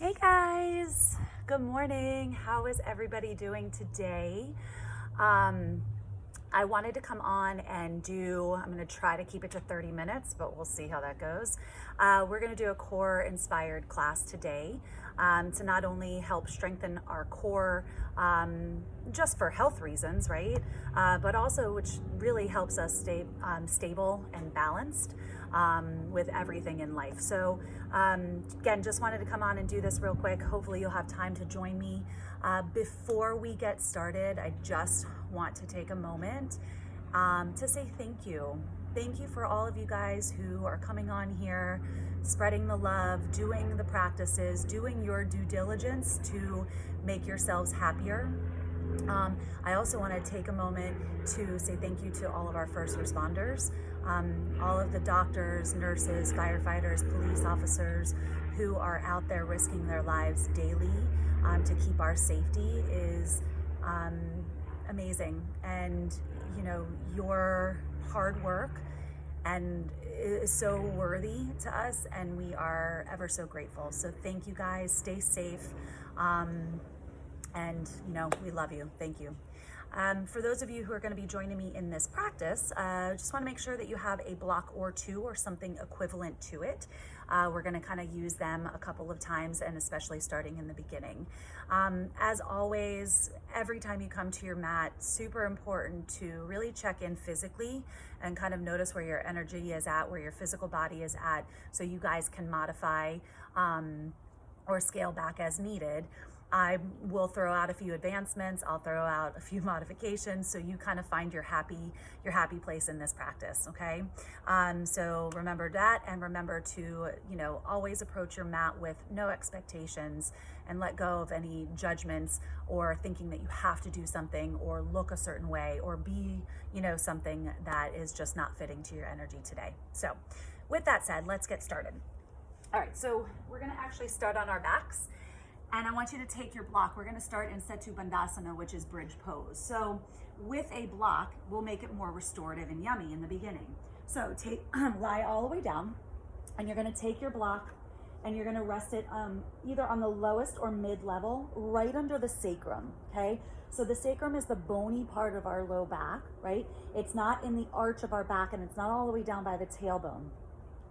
Hey guys, good morning. How is everybody doing today? I wanted to come on and I'm going to try to keep it to 30 minutes, but we'll see how that goes. We're going to do a core inspired class today to not only help strengthen our core just for health reasons, right? But also which really helps us stay stable and balanced with everything in life. So again, just wanted to come on and do this real quick. Hopefully you'll have time to join me. Before we get started, I just want to take a moment to say thank you. Thank you for all of you guys who are coming on here, spreading the love, doing the practices, doing your due diligence to make yourselves happier. I also want to take a moment to say thank you to all of our first responders, all of the doctors, nurses, firefighters, police officers who are out there risking their lives daily to keep our safety is amazing. And, you know, your hard work and is so worthy to us, and we are ever so grateful. So thank you guys. Stay safe. And, you know, we love you. Thank you. For those of you who are going to be joining me in this practice, just want to make sure that you have a block or two or something equivalent to it. We're going to kind of use them a couple of times, and especially starting in the beginning. As always, every time you come to your mat, super important to really check in physically and kind of notice where your energy is at, where your physical body is at, so you guys can modify or scale back as needed. I will throw out a few advancements. I'll throw out a few modifications so you kind of find your happy place in this practice, okay? So remember that, and remember to, you know, always approach your mat with no expectations and let go of any judgments or thinking that you have to do something or look a certain way or be, you know, something that is just not fitting to your energy today. So with that said, let's get started. All right, so we're gonna actually start on our backs. And I want you to take your block. We're gonna start in Setu Bandhasana, which is bridge pose. So with a block, we'll make it more restorative and yummy in the beginning. So lie all the way down, and you're gonna take your block and you're gonna rest it either on the lowest or mid level, right under the sacrum, okay? So the sacrum is the bony part of our low back, right? It's not in the arch of our back, and it's not all the way down by the tailbone.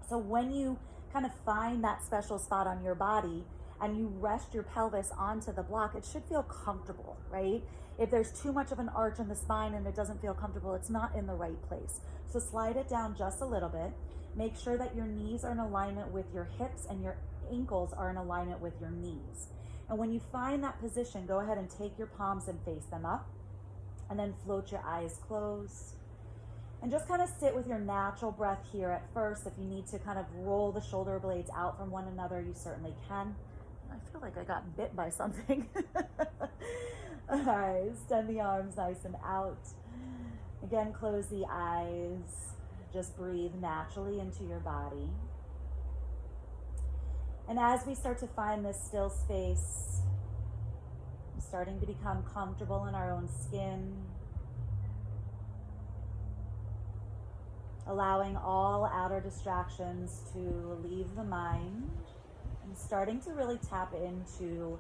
So when you kind of find that special spot on your body, and you rest your pelvis onto the block, it should feel comfortable, right? If there's too much of an arch in the spine and it doesn't feel comfortable, it's not in the right place. So slide it down just a little bit. Make sure that your knees are in alignment with your hips and your ankles are in alignment with your knees. And when you find that position, go ahead and take your palms and face them up, and then float your eyes closed. And just kind of sit with your natural breath here at first. If you need to kind of roll the shoulder blades out from one another, you certainly can. I feel like I got bit by something. All right, extend the arms nice and out. Again, close the eyes. Just breathe naturally into your body. And as we start to find this still space, starting to become comfortable in our own skin, allowing all outer distractions to leave the mind, and starting to really tap into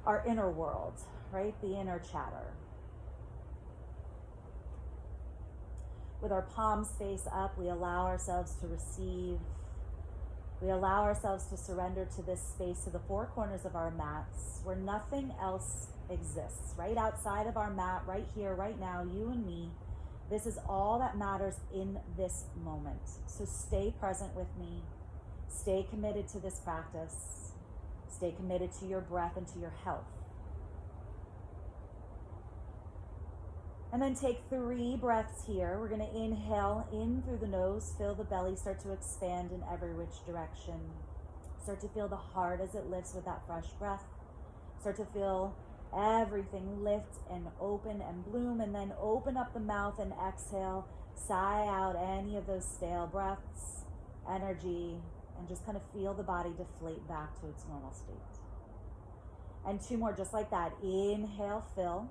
our inner world, right? The inner chatter. With our palms face up, we allow ourselves to receive. We allow ourselves to surrender to this space, to the four corners of our mats, where nothing else exists, right outside of our mat, right here, right now, you and me. This is all that matters in this moment. So stay present with me. Stay committed to this practice. Stay committed to your breath and to your health. And then take 3 breaths here. We're going to inhale in through the nose, feel the belly start to expand in every which direction. Start to feel the heart as it lifts with that fresh breath. Start to feel everything lift and open and bloom, and then open up the mouth and exhale. Sigh out any of those stale breaths, energy, and just kind of feel the body deflate back to its normal state. And 2 more just like that. Inhale, fill.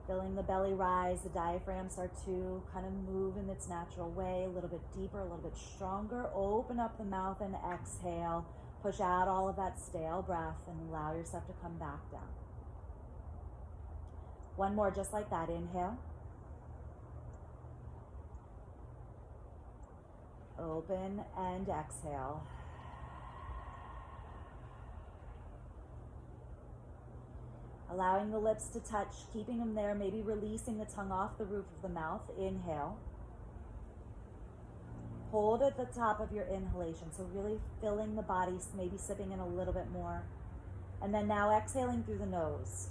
Feeling the belly rise, the diaphragm start to kind of move in its natural way, a little bit deeper, a little bit stronger. Open up the mouth and exhale. Push out all of that stale breath and allow yourself to come back down. One more just like that. Inhale. Open and exhale. Allowing the lips to touch, keeping them there, maybe releasing the tongue off the roof of the mouth. Inhale. Hold at the top of your inhalation, so really filling the body, maybe sipping in a little bit more. And then now exhaling through the nose.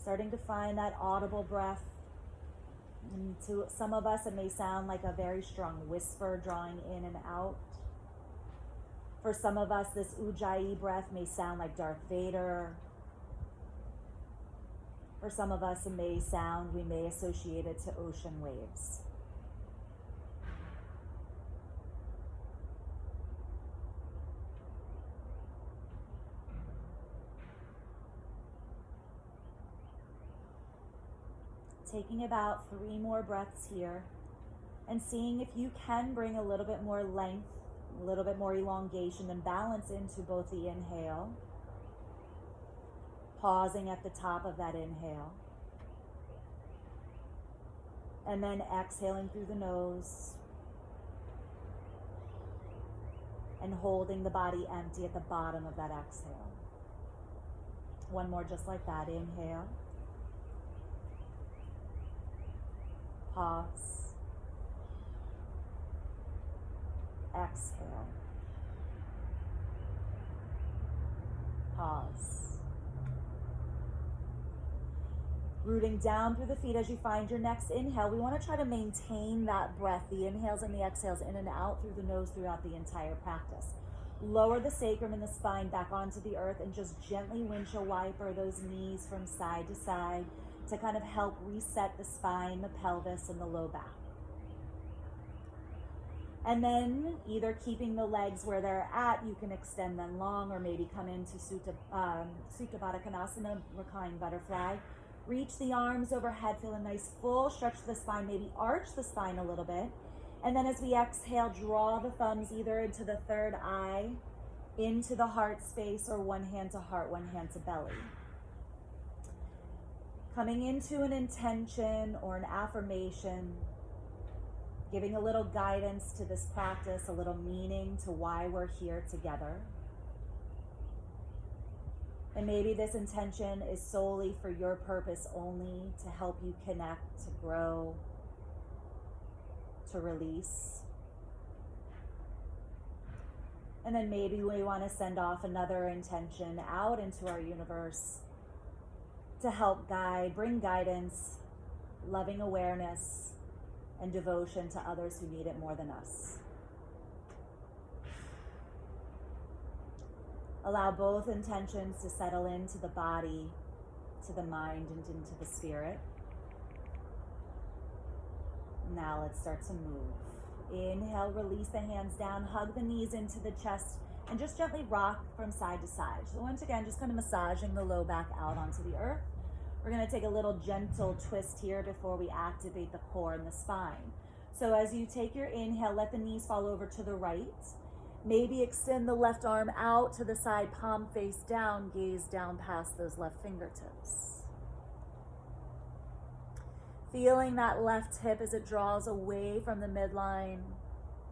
Starting to find that audible breath. And to some of us, it may sound like a very strong whisper drawing in and out. For some of us, this Ujjayi breath may sound like Darth Vader. For some of us, it may sound, we may associate it to ocean waves. Taking about 3 more breaths here and seeing if you can bring a little bit more length, a little bit more elongation and balance into both the inhale, pausing at the top of that inhale, and then exhaling through the nose and holding the body empty at the bottom of that exhale. One more just like that. Inhale. Pause. Exhale. Pause. Rooting down through the feet as you find your next inhale. We want to try to maintain that breath, the inhales and the exhales in and out through the nose throughout the entire practice. Lower the sacrum and the spine back onto the earth and just gently windshield wiper those knees from side to side to kind of help reset the spine, the pelvis, and the low back. And then either keeping the legs where they're at, you can extend them long, or maybe come into Supta Baddha Konasana, reclining butterfly. Reach the arms overhead, feel a nice full stretch to the spine, maybe arch the spine a little bit. And then as we exhale, draw the thumbs either into the third eye, into the heart space, or one hand to heart, one hand to belly. Coming into an intention or an affirmation, giving a little guidance to this practice, a little meaning to why we're here together. And maybe this intention is solely for your purpose only, to help you connect, to grow, to release. And then maybe we want to send off another intention out into our universe to help guide, bring guidance, loving awareness, and devotion to others who need it more than us. Allow both intentions to settle into the body, to the mind, and into the spirit. Now let's start to move. Inhale, release the hands down, hug the knees into the chest, and just gently rock from side to side. So once again, just kind of massaging the low back out onto the earth. We're going to take a little gentle twist here before we activate the core and the spine. So as you take your inhale, let the knees fall over to the right. Maybe extend the left arm out to the side, palm face down, gaze down past those left fingertips. Feeling that left hip as it draws away from the midline,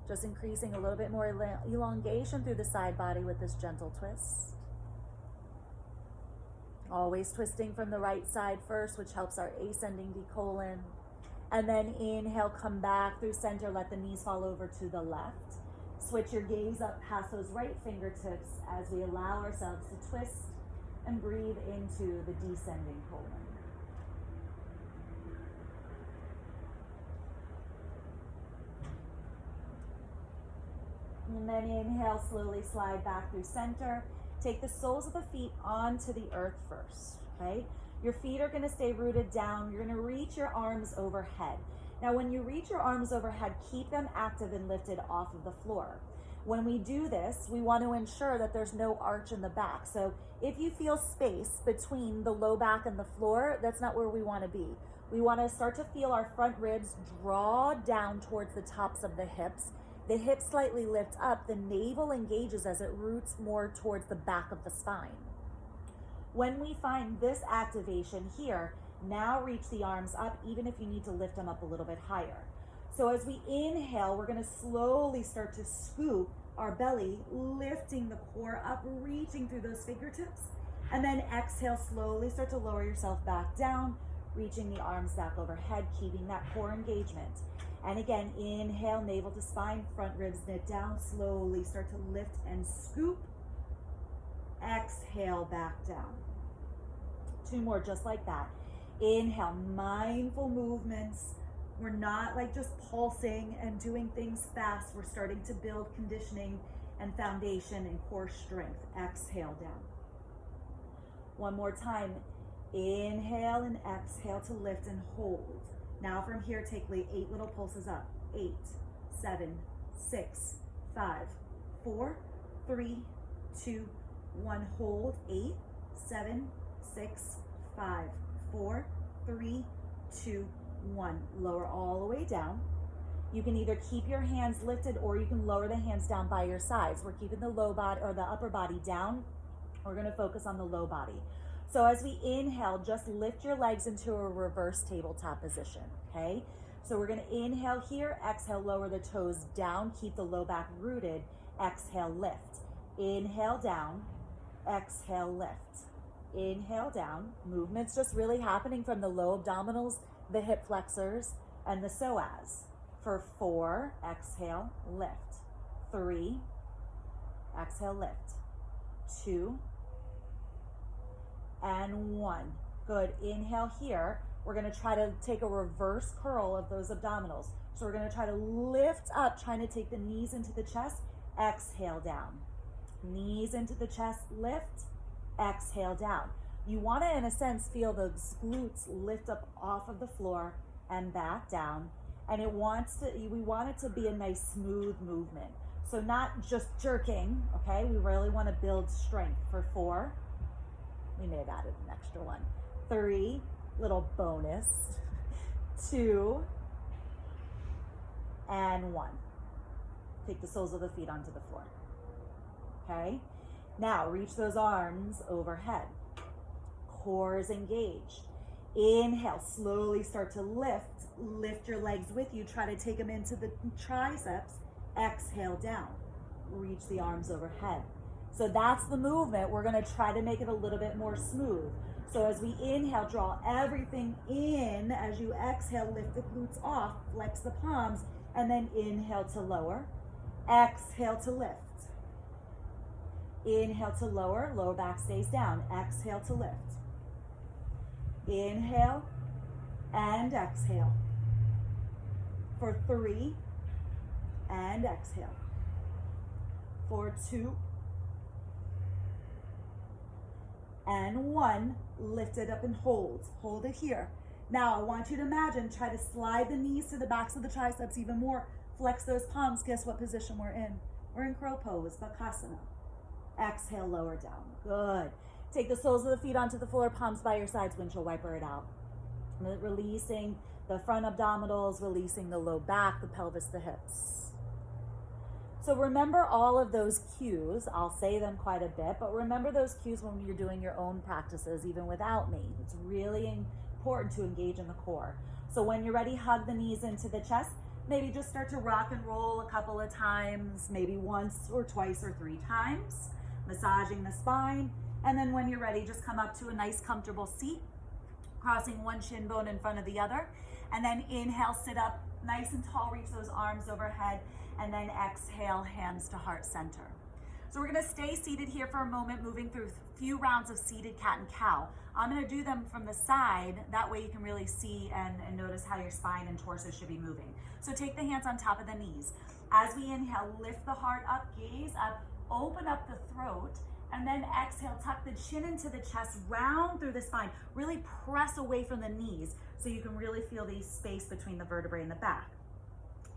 just increasing a little bit more elongation through the side body with this gentle twist. Always twisting from the right side first, which helps our ascending D colon. And then inhale, come back through center, let the knees fall over to the left. Switch your gaze up past those right fingertips as we allow ourselves to twist and breathe into the descending colon. And then inhale, slowly slide back through center. Take the soles of the feet onto the earth first, okay? Your feet are going to stay rooted down. You're going to reach your arms overhead. Now, when you reach your arms overhead, keep them active and lifted off of the floor. When we do this, we want to ensure that there's no arch in the back. So if you feel space between the low back and the floor, that's not where we want to be. We want to start to feel our front ribs draw down towards the tops of the hips. The hips slightly lift up, the navel engages as it roots more towards the back of the spine. When we find this activation here, now reach the arms up, even if you need to lift them up a little bit higher. So as we inhale, we're going to slowly start to scoop our belly, lifting the core up, reaching through those fingertips. And then exhale, slowly start to lower yourself back down, reaching the arms back overhead, keeping that core engagement. And again, inhale, navel to spine, front ribs knit down, slowly start to lift and scoop. Exhale, back down. 2 more just like that. Inhale, mindful movements. We're not like just pulsing and doing things fast. We're starting to build conditioning and foundation and core strength. Exhale down. 1 more time. Inhale and exhale to lift and hold. Now from here, take 8 little pulses up. 8, 7, 6, 5, 4, 3, 2, 1. Hold. 8, 7, 6, 5, 4, 3, 2, 1. Lower all the way down. You can either keep your hands lifted or you can lower the hands down by your sides. We're keeping the low body or the upper body down. We're going to focus on the low body. So as we inhale, just lift your legs into a reverse tabletop position, okay? So we're going to inhale here, exhale, lower the toes down, keep the low back rooted, exhale, lift. Inhale down, exhale, lift. Inhale down. Movement's just really happening from the low abdominals, the hip flexors, and the psoas. For 4, exhale, lift. 3, exhale, lift. 2, and 1. Good. Inhale here. We're going to try to take a reverse curl of those abdominals. So we're going to try to lift up, trying to take the knees into the chest. Exhale down. Knees into the chest, lift. Exhale down. You want to, in a sense, feel those glutes lift up off of the floor and back down. And we want it to be a nice smooth movement. So not just jerking, okay? We really want to build strength. For 4, we may have added an extra one. 3, little bonus. 2, and 1. Take the soles of the feet onto the floor. Okay? Now reach those arms overhead. Core is engaged. Inhale, slowly start to lift. Lift your legs with you. Try to take them into the triceps. Exhale down. Reach the arms overhead. So that's the movement. We're going to try to make it a little bit more smooth. So as we inhale, draw everything in. As you exhale, lift the glutes off, flex the palms, and then inhale to lower. Exhale to lift. Inhale to lower, lower back stays down. Exhale to lift. Inhale and exhale. For 3, and exhale. For 2, and 1, lift it up and hold. Hold it here. Now I want you to imagine, try to slide the knees to the backs of the triceps even more. Flex those palms. Guess what position we're in? We're in crow pose, Bakasana. Exhale, lower down. Good. Take the soles of the feet onto the floor, palms by your sides, windshield wiper it out. Releasing the front abdominals, releasing the low back, the pelvis, the hips. So remember all of those cues. I'll say them quite a bit, but remember those cues when you're doing your own practices, even without me. It's really important to engage in the core. So when you're ready, hug the knees into the chest. Maybe just start to rock and roll a couple of times, maybe once or twice or 3 times, massaging the spine. And then when you're ready, just come up to a nice comfortable seat, crossing one shin bone in front of the other. And then inhale, sit up nice and tall, reach those arms overhead, and then exhale, hands to heart center. So we're gonna stay seated here for a moment, moving through a few rounds of seated cat and cow. I'm gonna do them from the side, that way you can really see and notice how your spine and torso should be moving. So take the hands on top of the knees. As we inhale, lift the heart up, gaze up, open up the throat, and then exhale, tuck the chin into the chest, round through the spine. Really press away from the knees so you can really feel the space between the vertebrae and the back.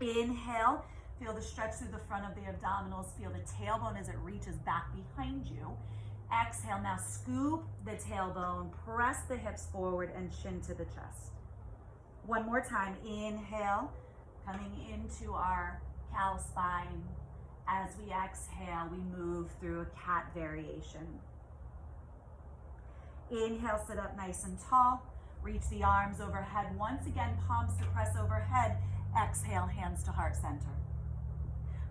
Inhale, Feel the stretch through the front of the abdominals. Feel the tailbone as it reaches back behind you. Exhale, now scoop the tailbone, press the hips forward and chin to the chest. One more time, inhale, coming into our cow spine. As we exhale, we move through a cat variation. Inhale, sit up nice and tall. Reach the arms overhead. Once again, palms to press overhead. Exhale, hands to heart center.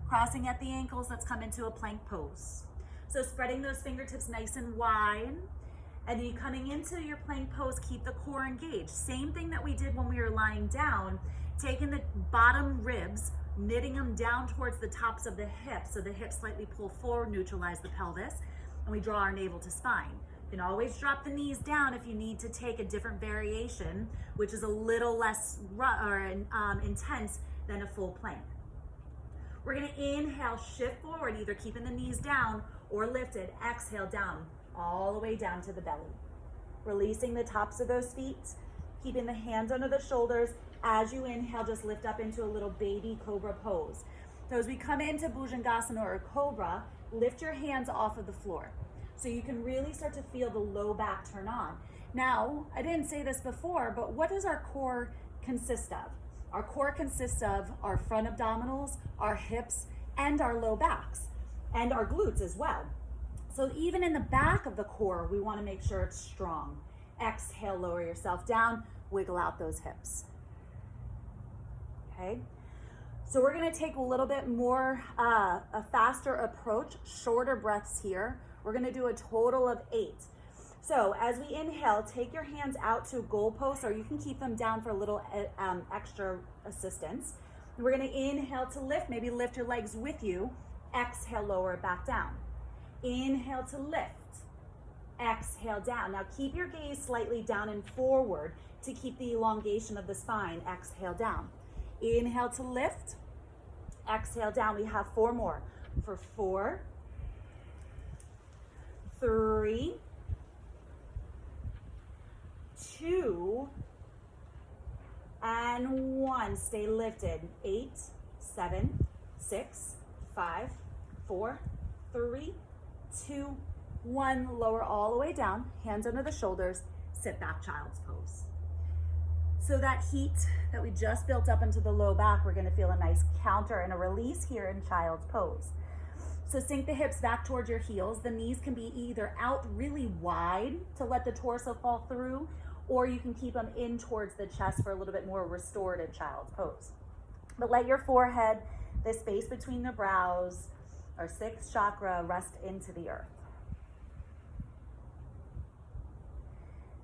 Crossing at the ankles, let's come into a plank pose. So spreading those fingertips nice and wide. And then coming into your plank pose, keep the core engaged. Same thing that we did when we were lying down, taking the bottom ribs, knitting them down towards the tops of the hips, so the hips slightly pull forward, neutralize the pelvis, and we draw our navel to spine. You can always drop the knees down if you need to take a different variation, which is a little less intense than a full plank. We're gonna inhale, shift forward, either keeping the knees down or lifted. Exhale, down, all the way down to the belly. Releasing the tops of those feet, keeping the hands under the shoulders. As you inhale, just lift up into a little baby cobra pose. So as we come into Bhujangasana or cobra, lift your hands off of the floor. So you can really start to feel the low back turn on. Now, I didn't say this before, but what does our core consist of? Our core consists of our front abdominals, our hips, and our low backs, and our glutes as well. So even in the back of the core, we want to make sure it's strong. Exhale, lower yourself down, wiggle out those hips. Okay, so we're going to take a little bit more, a faster approach, shorter breaths here. We're going to do a total of 8. So as we inhale, take your hands out to goalposts, or you can keep them down for a little extra assistance. We're going to inhale to lift, maybe lift your legs with you. Exhale, lower it back down. Inhale to lift. Exhale, down. Now keep your gaze slightly down and forward to keep the elongation of the spine. Exhale, down. Inhale to lift. Exhale, down. We have 4 more. For 4, 3, 2, and 1. Stay lifted. 8, 7, 6, 5, 4, 3, 2, 1. Lower all the way down. Hands under the shoulders. Sit back, child's pose. So that heat that we just built up into the low back, we're going to feel a nice counter and a release here in child's pose. So sink the hips back towards your heels. The knees can be either out really wide to let the torso fall through, or you can keep them in towards the chest for a little bit more restorative child's pose. But let your forehead, the space between the brows, our 6th chakra, rest into the earth.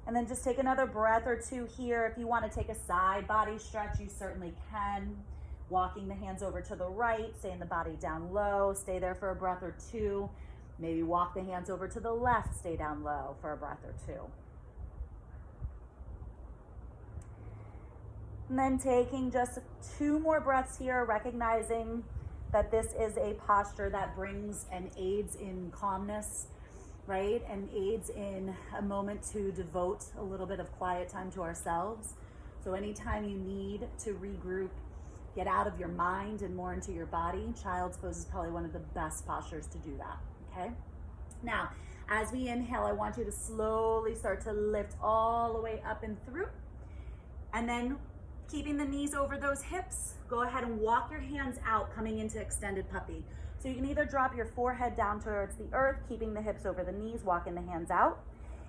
And then just take another breath or 2 here. If you want to take a side body stretch, you certainly can. Walking the hands over to the right, staying the body down low, stay there for a breath or 2. Maybe walk the hands over to the left, stay down low for a breath or 2. And then taking just 2 more breaths here, recognizing that this is a posture that brings and aids in calmness, right? And aids in a moment to devote a little bit of quiet time to ourselves. So anytime you need to regroup, get out of your mind and more into your body, child's pose is probably one of the best postures to do that, okay? Now, as we inhale, I want you to slowly start to lift all the way up and through. And then keeping the knees over those hips, go ahead and walk your hands out, coming into extended puppy. So you can either drop your forehead down towards the earth, keeping the hips over the knees, walking the hands out.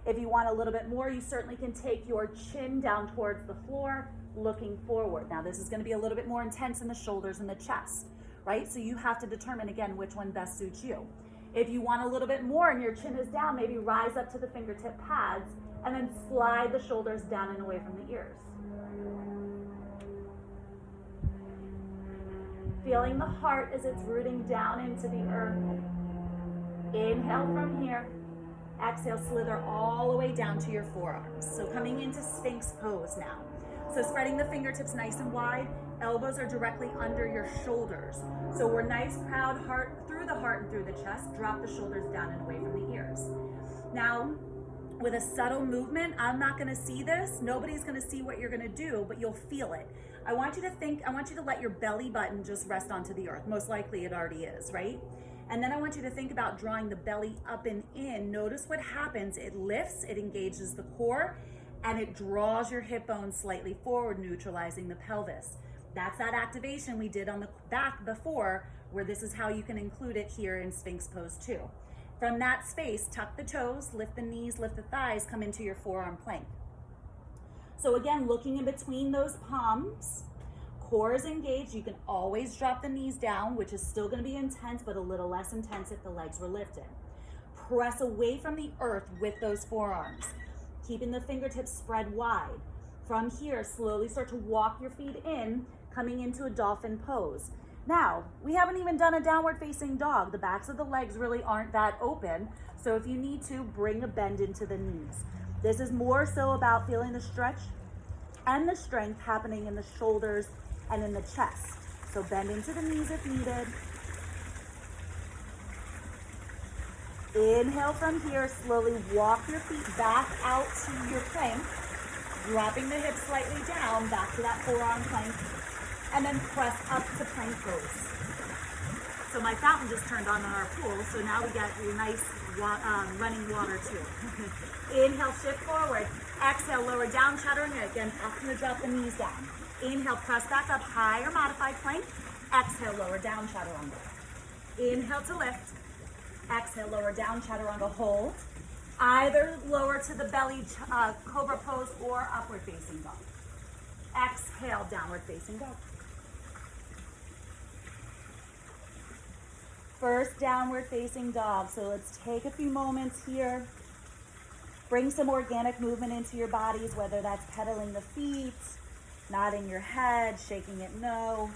If you want a little bit more, you certainly can take your chin down towards the floor, looking forward. Now this is going to be a little bit more intense in the shoulders and the chest, right? So you have to determine, again, which one best suits you. If you want a little bit more and your chin is down, maybe rise up to the fingertip pads and then slide the shoulders down and away from the ears. Feeling the heart as it's rooting down into the earth. Inhale from here. Exhale, slither all the way down to your forearms. So coming into Sphinx pose now. So spreading the fingertips nice and wide. Elbows are directly under your shoulders. So we're nice, proud, heart through the heart and through the chest. Drop the shoulders down and away from the ears. Now, with a subtle movement, I'm not gonna see this. Nobody's gonna see what you're gonna do, but you'll feel it. I want you to let your belly button just rest onto the earth. Most likely it already is, right? And then I want you to think about drawing the belly up and in. Notice what happens. It lifts, it engages the core, and it draws your hip bones slightly forward, neutralizing the pelvis. That's that activation we did on the back before, where this is how you can include it here in Sphinx pose 2. From that space, tuck the toes, lift the knees, lift the thighs, come into your forearm plank. So again, looking in between those palms, core is engaged. You can always drop the knees down, which is still going to be intense, but a little less intense if the legs were lifted. Press away from the earth with those forearms, keeping the fingertips spread wide. From here, slowly start to walk your feet in, coming into a dolphin pose. Now, we haven't even done a downward facing dog. The backs of the legs really aren't that open, so if you need to, bring a bend into the knees. This is more so about feeling the stretch and the strength happening in the shoulders and in the chest. So bend into the knees if needed. Inhale from here, slowly walk your feet back out to your plank, dropping the hips slightly down, back to that forearm plank, and then press up to plank pose. So my fountain just turned on in our pool, so now we got your nice running water too. Inhale, shift forward. Exhale, lower down, chaturanga. Again, not going to drop the knees down. Inhale, press back up, high or modified plank. Exhale, lower down, chaturanga. Inhale to lift. Exhale, lower down, chaturanga, hold. Either lower to the belly, cobra pose, or upward facing dog. Exhale, downward facing dog. First downward facing dog. So let's take a few moments here. Bring some organic movement into your bodies, whether that's pedaling the feet, nodding your head, shaking it no.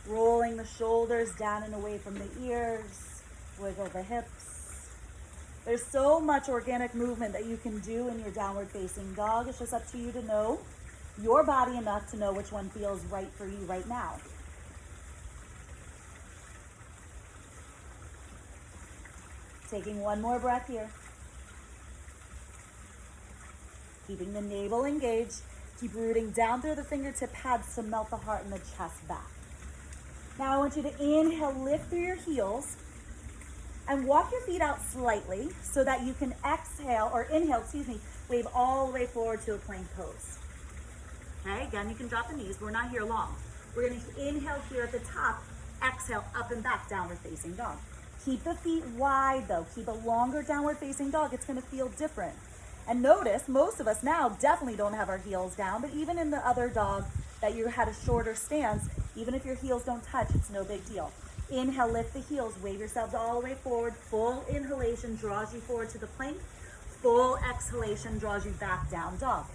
Rolling the shoulders down and away from the ears. Wiggle the hips. There's so much organic movement that you can do in your downward facing dog. It's just up to you to know your body enough to know which one feels right for you right now. Taking one more breath here. Keeping the navel engaged. Keep rooting down through the fingertip pads to melt the heart and the chest back. Now I want you to inhale, lift through your heels, and walk your feet out slightly so that you can inhale, wave all the way forward to a plank pose. Okay, again, you can drop the knees. We're not here long. We're going to inhale here at the top, exhale, up and back, downward facing dog. Keep the feet wide though. Keep a longer downward facing dog. It's going to feel different. And notice, most of us now definitely don't have our heels down, but even in the other dog that you had a shorter stance, even if your heels don't touch, it's no big deal. Inhale, lift the heels, wave yourselves all the way forward. Full inhalation draws you forward to the plank. Full exhalation draws you back down dog.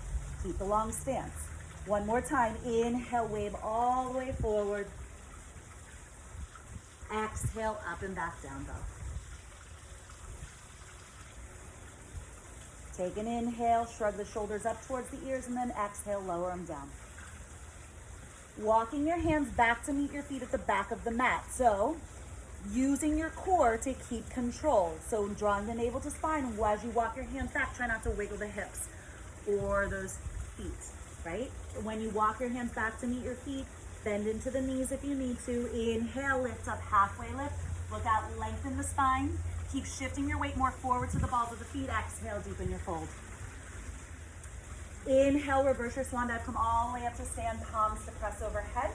Keep the long stance. One more time. Inhale, wave all the way forward. Exhale, up and back down dog. Take an inhale, shrug the shoulders up towards the ears, and then exhale, lower them down. Walking your hands back to meet your feet at the back of the mat. So, using your core to keep control. So, drawing the navel to spine, and as you walk your hands back, try not to wiggle the hips or those feet, right? When you walk your hands back to meet your feet, bend into the knees if you need to. Inhale, lift up, halfway lift. Look out, lengthen the spine. Keep shifting your weight more forward to the balls of the feet. Exhale, deepen your fold. Inhale, reverse your swan dive. Come all the way up to stand, palms to press overhead.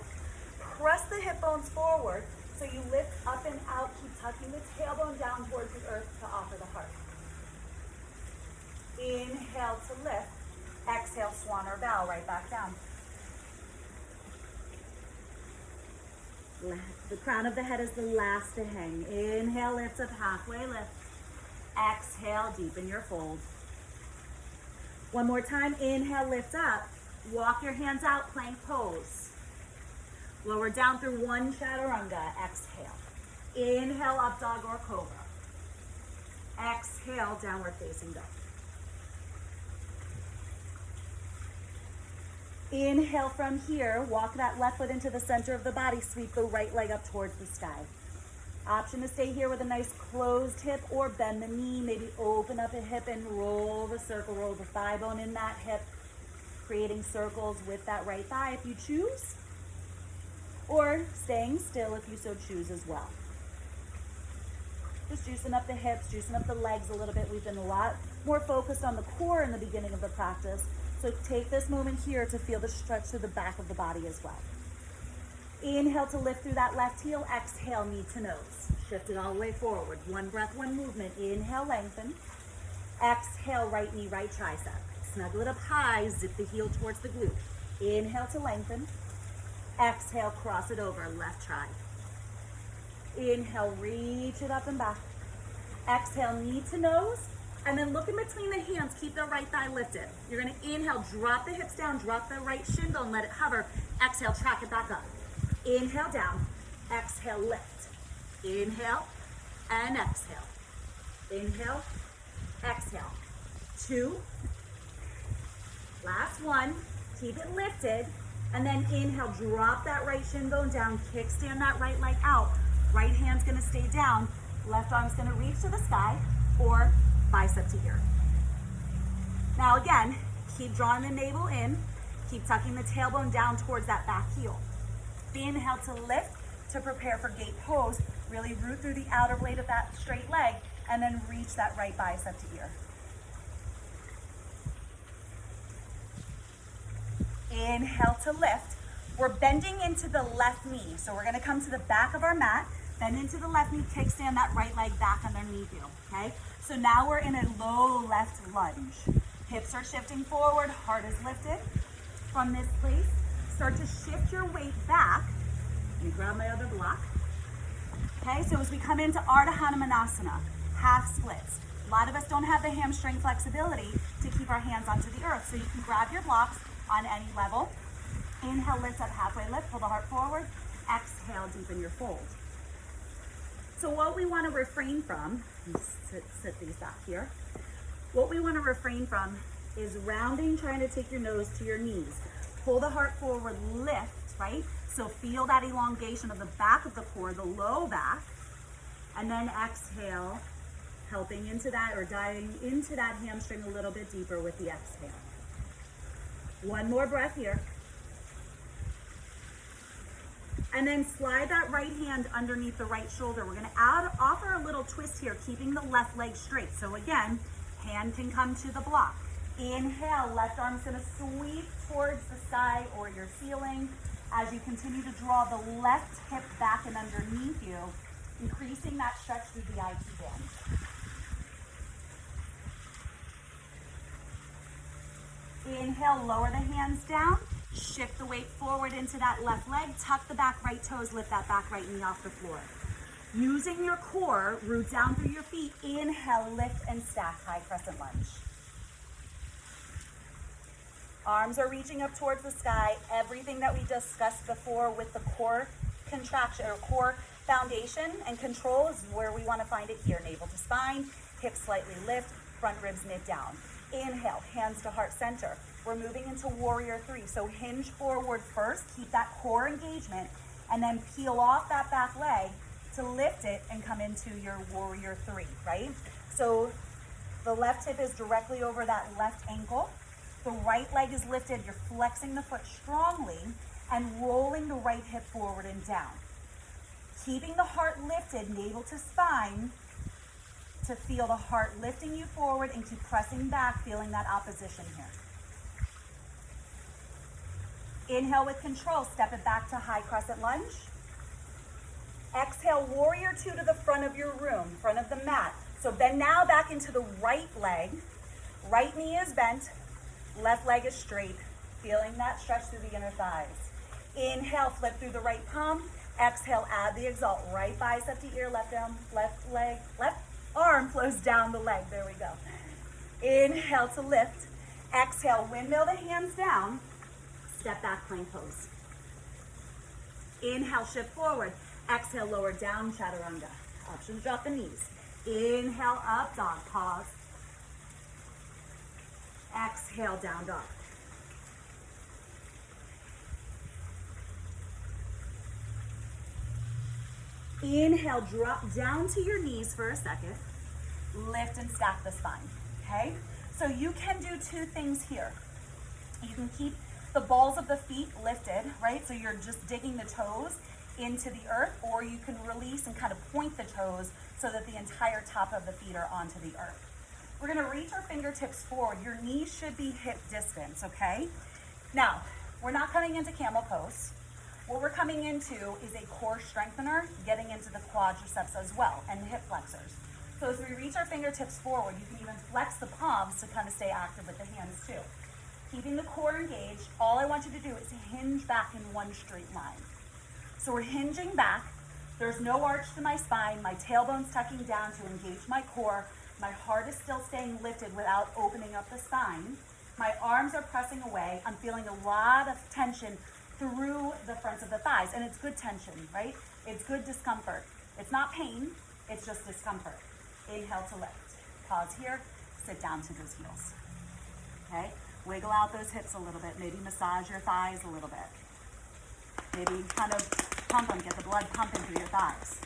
Press the hip bones forward so you lift up and out. Keep tucking the tailbone down towards the earth to offer the heart. Inhale to lift. Exhale, swan or bow, right back down. The crown of the head is the last to hang. Inhale, lift up, halfway lift. Exhale, deepen your fold. One more time, inhale, lift up. Walk your hands out, plank pose. Lower down through one chaturanga. Exhale. Inhale, up dog or cobra. Exhale, downward facing dog. Inhale from here, walk that left foot into the center of the body, sweep the right leg up towards the sky. Option to stay here with a nice closed hip or bend the knee, maybe open up a hip and roll the circle, roll the thigh bone in that hip. creating circles with that right thigh if you choose, or staying still if you so choose as well. Just juicing up the hips, juicing up the legs a little bit. We've been a lot more focused on the core in the beginning of the practice. So take this moment here to feel the stretch through the back of the body as well. Inhale to lift through that left heel. Exhale, knee to nose. Shift it all the way forward. One breath, one movement. Inhale, lengthen. Exhale, right knee, right tricep. Snuggle it up high. Zip the heel towards the glute. Inhale to lengthen. Exhale, cross it over. Left tri. Inhale, reach it up and back. Exhale, knee to nose. And then look in between the hands. Keep the right thigh lifted. You're going to inhale, drop the hips down, drop the right shin bone, let it hover. Exhale, track it back up. Inhale, down. Exhale, lift. Inhale and exhale. Inhale, exhale. 2. Last 1. Keep it lifted. And then inhale, drop that right shin bone down. Kickstand that right leg out. Right hand's going to stay down. Left arm's going to reach to the sky or bicep to ear. Now again, keep drawing the navel in. Keep tucking the tailbone down towards that back heel. Inhale to lift to prepare for gate pose. Really root through the outer blade of that straight leg and then reach that right bicep to ear. Inhale to lift. We're bending into the left knee. So we're going to come to the back of our mat, bend into the left knee, kickstand that right leg back underneath you, okay? So now we're in a low left lunge. Hips are shifting forward, heart is lifted. From this place, start to shift your weight back. Let me grab my other block. Okay, so as we come into Ardha Hanumanasana, half splits. A lot of us don't have the hamstring flexibility to keep our hands onto the earth, so you can grab your blocks on any level. Inhale, lift up, halfway lift, pull the heart forward. Exhale, deepen your fold. So what we want to refrain from, sit these back here. What we want to refrain from is rounding, trying to take your nose to your knees. Pull the heart forward, lift, right? So feel that elongation of the back of the core, the low back. And then exhale, helping into that or diving into that hamstring a little bit deeper with the exhale. One more breath here. And then slide that right hand underneath the right shoulder. We're going to offer a little twist here, keeping the left leg straight. So again, hand can come to the block. Inhale, left arm's going to sweep towards the sky or your ceiling as you continue to draw the left hip back and underneath you, increasing that stretch through the IT band. Inhale, lower the hands down. Shift the weight forward into that left leg. Tuck the back right toes. Lift that back right knee off the floor. Using your core, root down through your feet. Inhale, lift and stack, high crescent lunge. Arms are reaching up towards the sky. Everything that we discussed before with the core contraction or core foundation and control is where we want to find it here. Navel to spine, hips slightly lift, front ribs mid down. Inhale, hands to heart center. We're moving into warrior 3. So hinge forward first, keep that core engagement, and then peel off that back leg to lift it and come into your warrior 3, right? So the left hip is directly over that left ankle. The right leg is lifted. You're flexing the foot strongly and rolling the right hip forward and down. Keeping the heart lifted, navel to spine, to feel the heart lifting you forward and keep pressing back, feeling that opposition here. Inhale with control, step it back to high crescent lunge. Exhale, warrior 2 to the front of your room, front of the mat. So bend now back into the right leg. Right knee is bent, left leg is straight, feeling that stretch through the inner thighs. Inhale, flip through the right palm. Exhale, add the exalt, right bicep to ear, left arm flows down the leg. There we go. Inhale to lift. Exhale, windmill the hands down. Step back, plank pose. Inhale, shift forward. Exhale, lower down, chaturanga. Options, drop the knees. Inhale, up dog, pause. Exhale, down dog. Inhale, drop down to your knees for a second. Lift and stack the spine, okay? So you can do 2 things here. You can keep the balls of the feet lifted, right? So you're just digging the toes into the earth, or you can release and kind of point the toes so that the entire top of the feet are onto the earth. We're gonna reach our fingertips forward. Your knees should be hip distance, okay? Now, we're not coming into camel pose. What we're coming into is a core strengthener, getting into the quadriceps as well, and the hip flexors. So as we reach our fingertips forward, you can even flex the palms to kind of stay active with the hands too. Keeping the core engaged, all I want you to do is hinge back in one straight line. So we're hinging back. There's no arch to my spine. My tailbone's tucking down to engage my core. My heart is still staying lifted without opening up the spine. My arms are pressing away. I'm feeling a lot of tension through the fronts of the thighs, and it's good tension, right? It's good discomfort. It's not pain, it's just discomfort. Inhale to lift. Pause here, sit down to those heels. Okay? Wiggle out those hips a little bit. Maybe massage your thighs a little bit. Maybe kind of pump them, get the blood pumping through your thighs.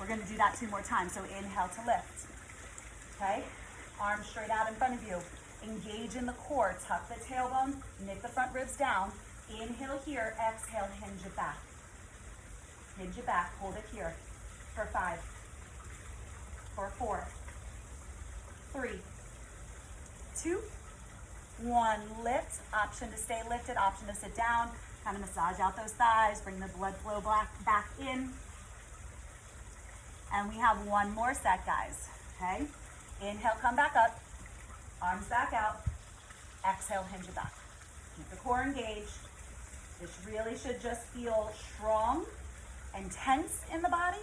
We're gonna do that 2 more times. So inhale to lift. Okay? Arms straight out in front of you. Engage in the core. Tuck the tailbone, knit the front ribs down. Inhale here, exhale, hinge it back. Hinge it back, hold it here for 5, for 4, 3, 2, 1. Lift, option to stay lifted, option to sit down. Kind of massage out those thighs, bring the blood flow back in. And we have 1 more set, guys, okay? Inhale, come back up, arms back out. Exhale, hinge it back. Keep the core engaged. This really should just feel strong and tense in the body,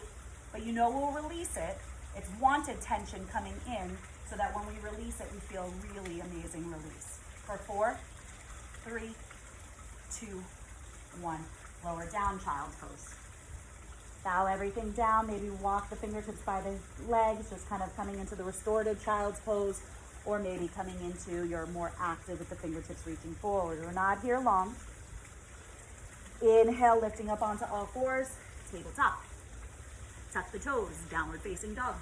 but you know we'll release it. It's wanted tension coming in so that when we release it, we feel really amazing release. For 4, 3, 2, 1. Lower down, child's pose. Bow everything down, maybe walk the fingertips by the legs, just kind of coming into the restorative child's pose, or maybe coming into your more active with the fingertips reaching forward. We're not here long. Inhale, lifting up onto all fours, tabletop. Tuck the toes, downward facing dog.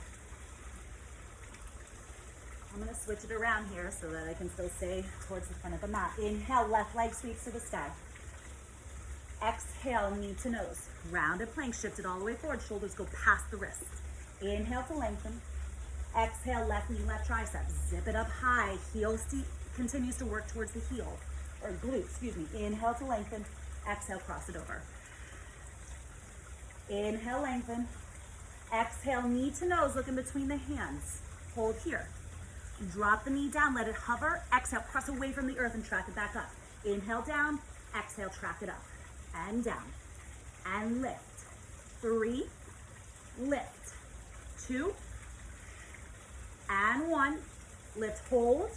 I'm gonna switch it around here so that I can still stay towards the front of the mat. Inhale, left leg sweeps to the sky. Exhale, knee to nose. Rounded plank, shift it all the way forward, shoulders go past the wrists. Inhale to lengthen. Exhale, left knee, left tricep. Zip it up high, heel continues to work towards the heel, or glute, excuse me. Inhale to lengthen. Exhale, cross it over. Inhale, lengthen. Exhale, knee to nose, look in between the hands. Hold here. Drop the knee down, let it hover. Exhale, press away from the earth and track it back up. Inhale down, exhale, track it up. And down. And lift. 3, lift. 2, and 1. Lift, hold.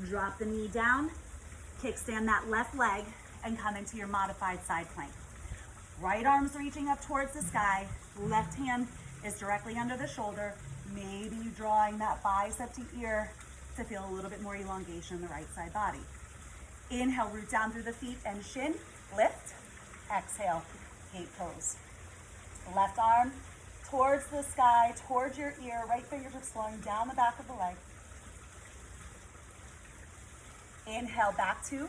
Drop the knee down. Kickstand that left leg and come into your modified side plank. Right arm's reaching up towards the sky. Left hand is directly under the shoulder. Maybe drawing that bicep to ear to feel a little bit more elongation in the right side body. Inhale, root down through the feet and shin. Lift. Exhale, gate pose. Left arm towards the sky, towards your ear. Right fingertips flowing down the back of the leg. Inhale, back 2.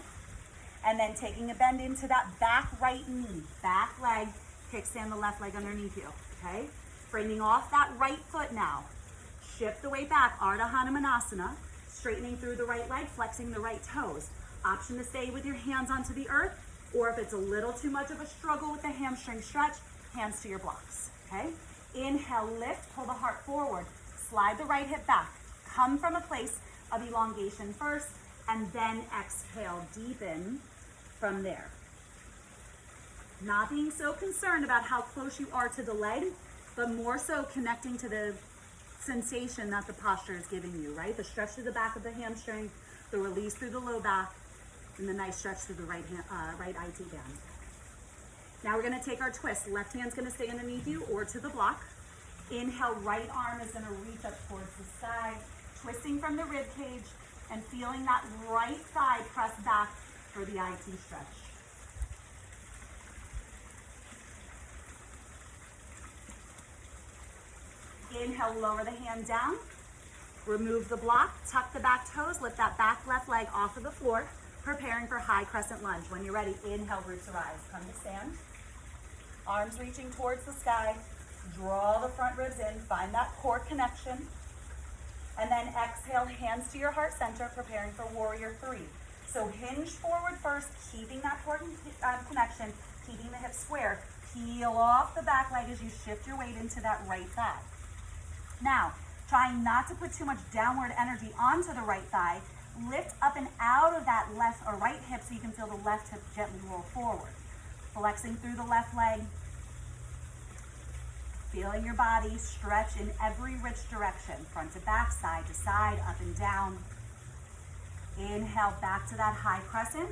And then taking a bend into that back right knee, back leg, kickstand the left leg underneath you, okay? Bringing off that right foot now. Shift the weight back, Ardha Hanumanasana, straightening through the right leg, flexing the right toes. Option to stay with your hands onto the earth, or if it's a little too much of a struggle with the hamstring stretch, hands to your blocks, okay? Inhale, lift, pull the heart forward, slide the right hip back. Come from a place of elongation first, and then exhale, deepen from there. Not being so concerned about how close you are to the leg, but more so connecting to the sensation that the posture is giving you, right? The stretch through the back of the hamstring, the release through the low back, and the nice stretch through the right IT band. Now we're gonna take our twist. Left hand's gonna stay underneath you or to the block. Inhale, right arm is gonna reach up towards the sky, twisting from the rib cage and feeling that right thigh press back for the IT stretch. Inhale, lower the hand down. Remove the block, tuck the back toes, lift that back left leg off of the floor. preparing for high crescent lunge. When you're ready, inhale, roots arise. Come to stand. Arms reaching towards the sky. Draw the front ribs in. Find that core connection. And then exhale, hands to your heart center, preparing for warrior three. So hinge forward first, keeping that core connection, keeping the hips square. Peel off the back leg as you shift your weight into that right thigh. Now, trying not to put too much downward energy onto the right thigh, lift up and out of that left or right hip so you can feel the left hip gently roll forward. Flexing through the left leg. Feeling your body stretch in every rich direction, front to back, side to side, up and down. Inhale back to that high crescent.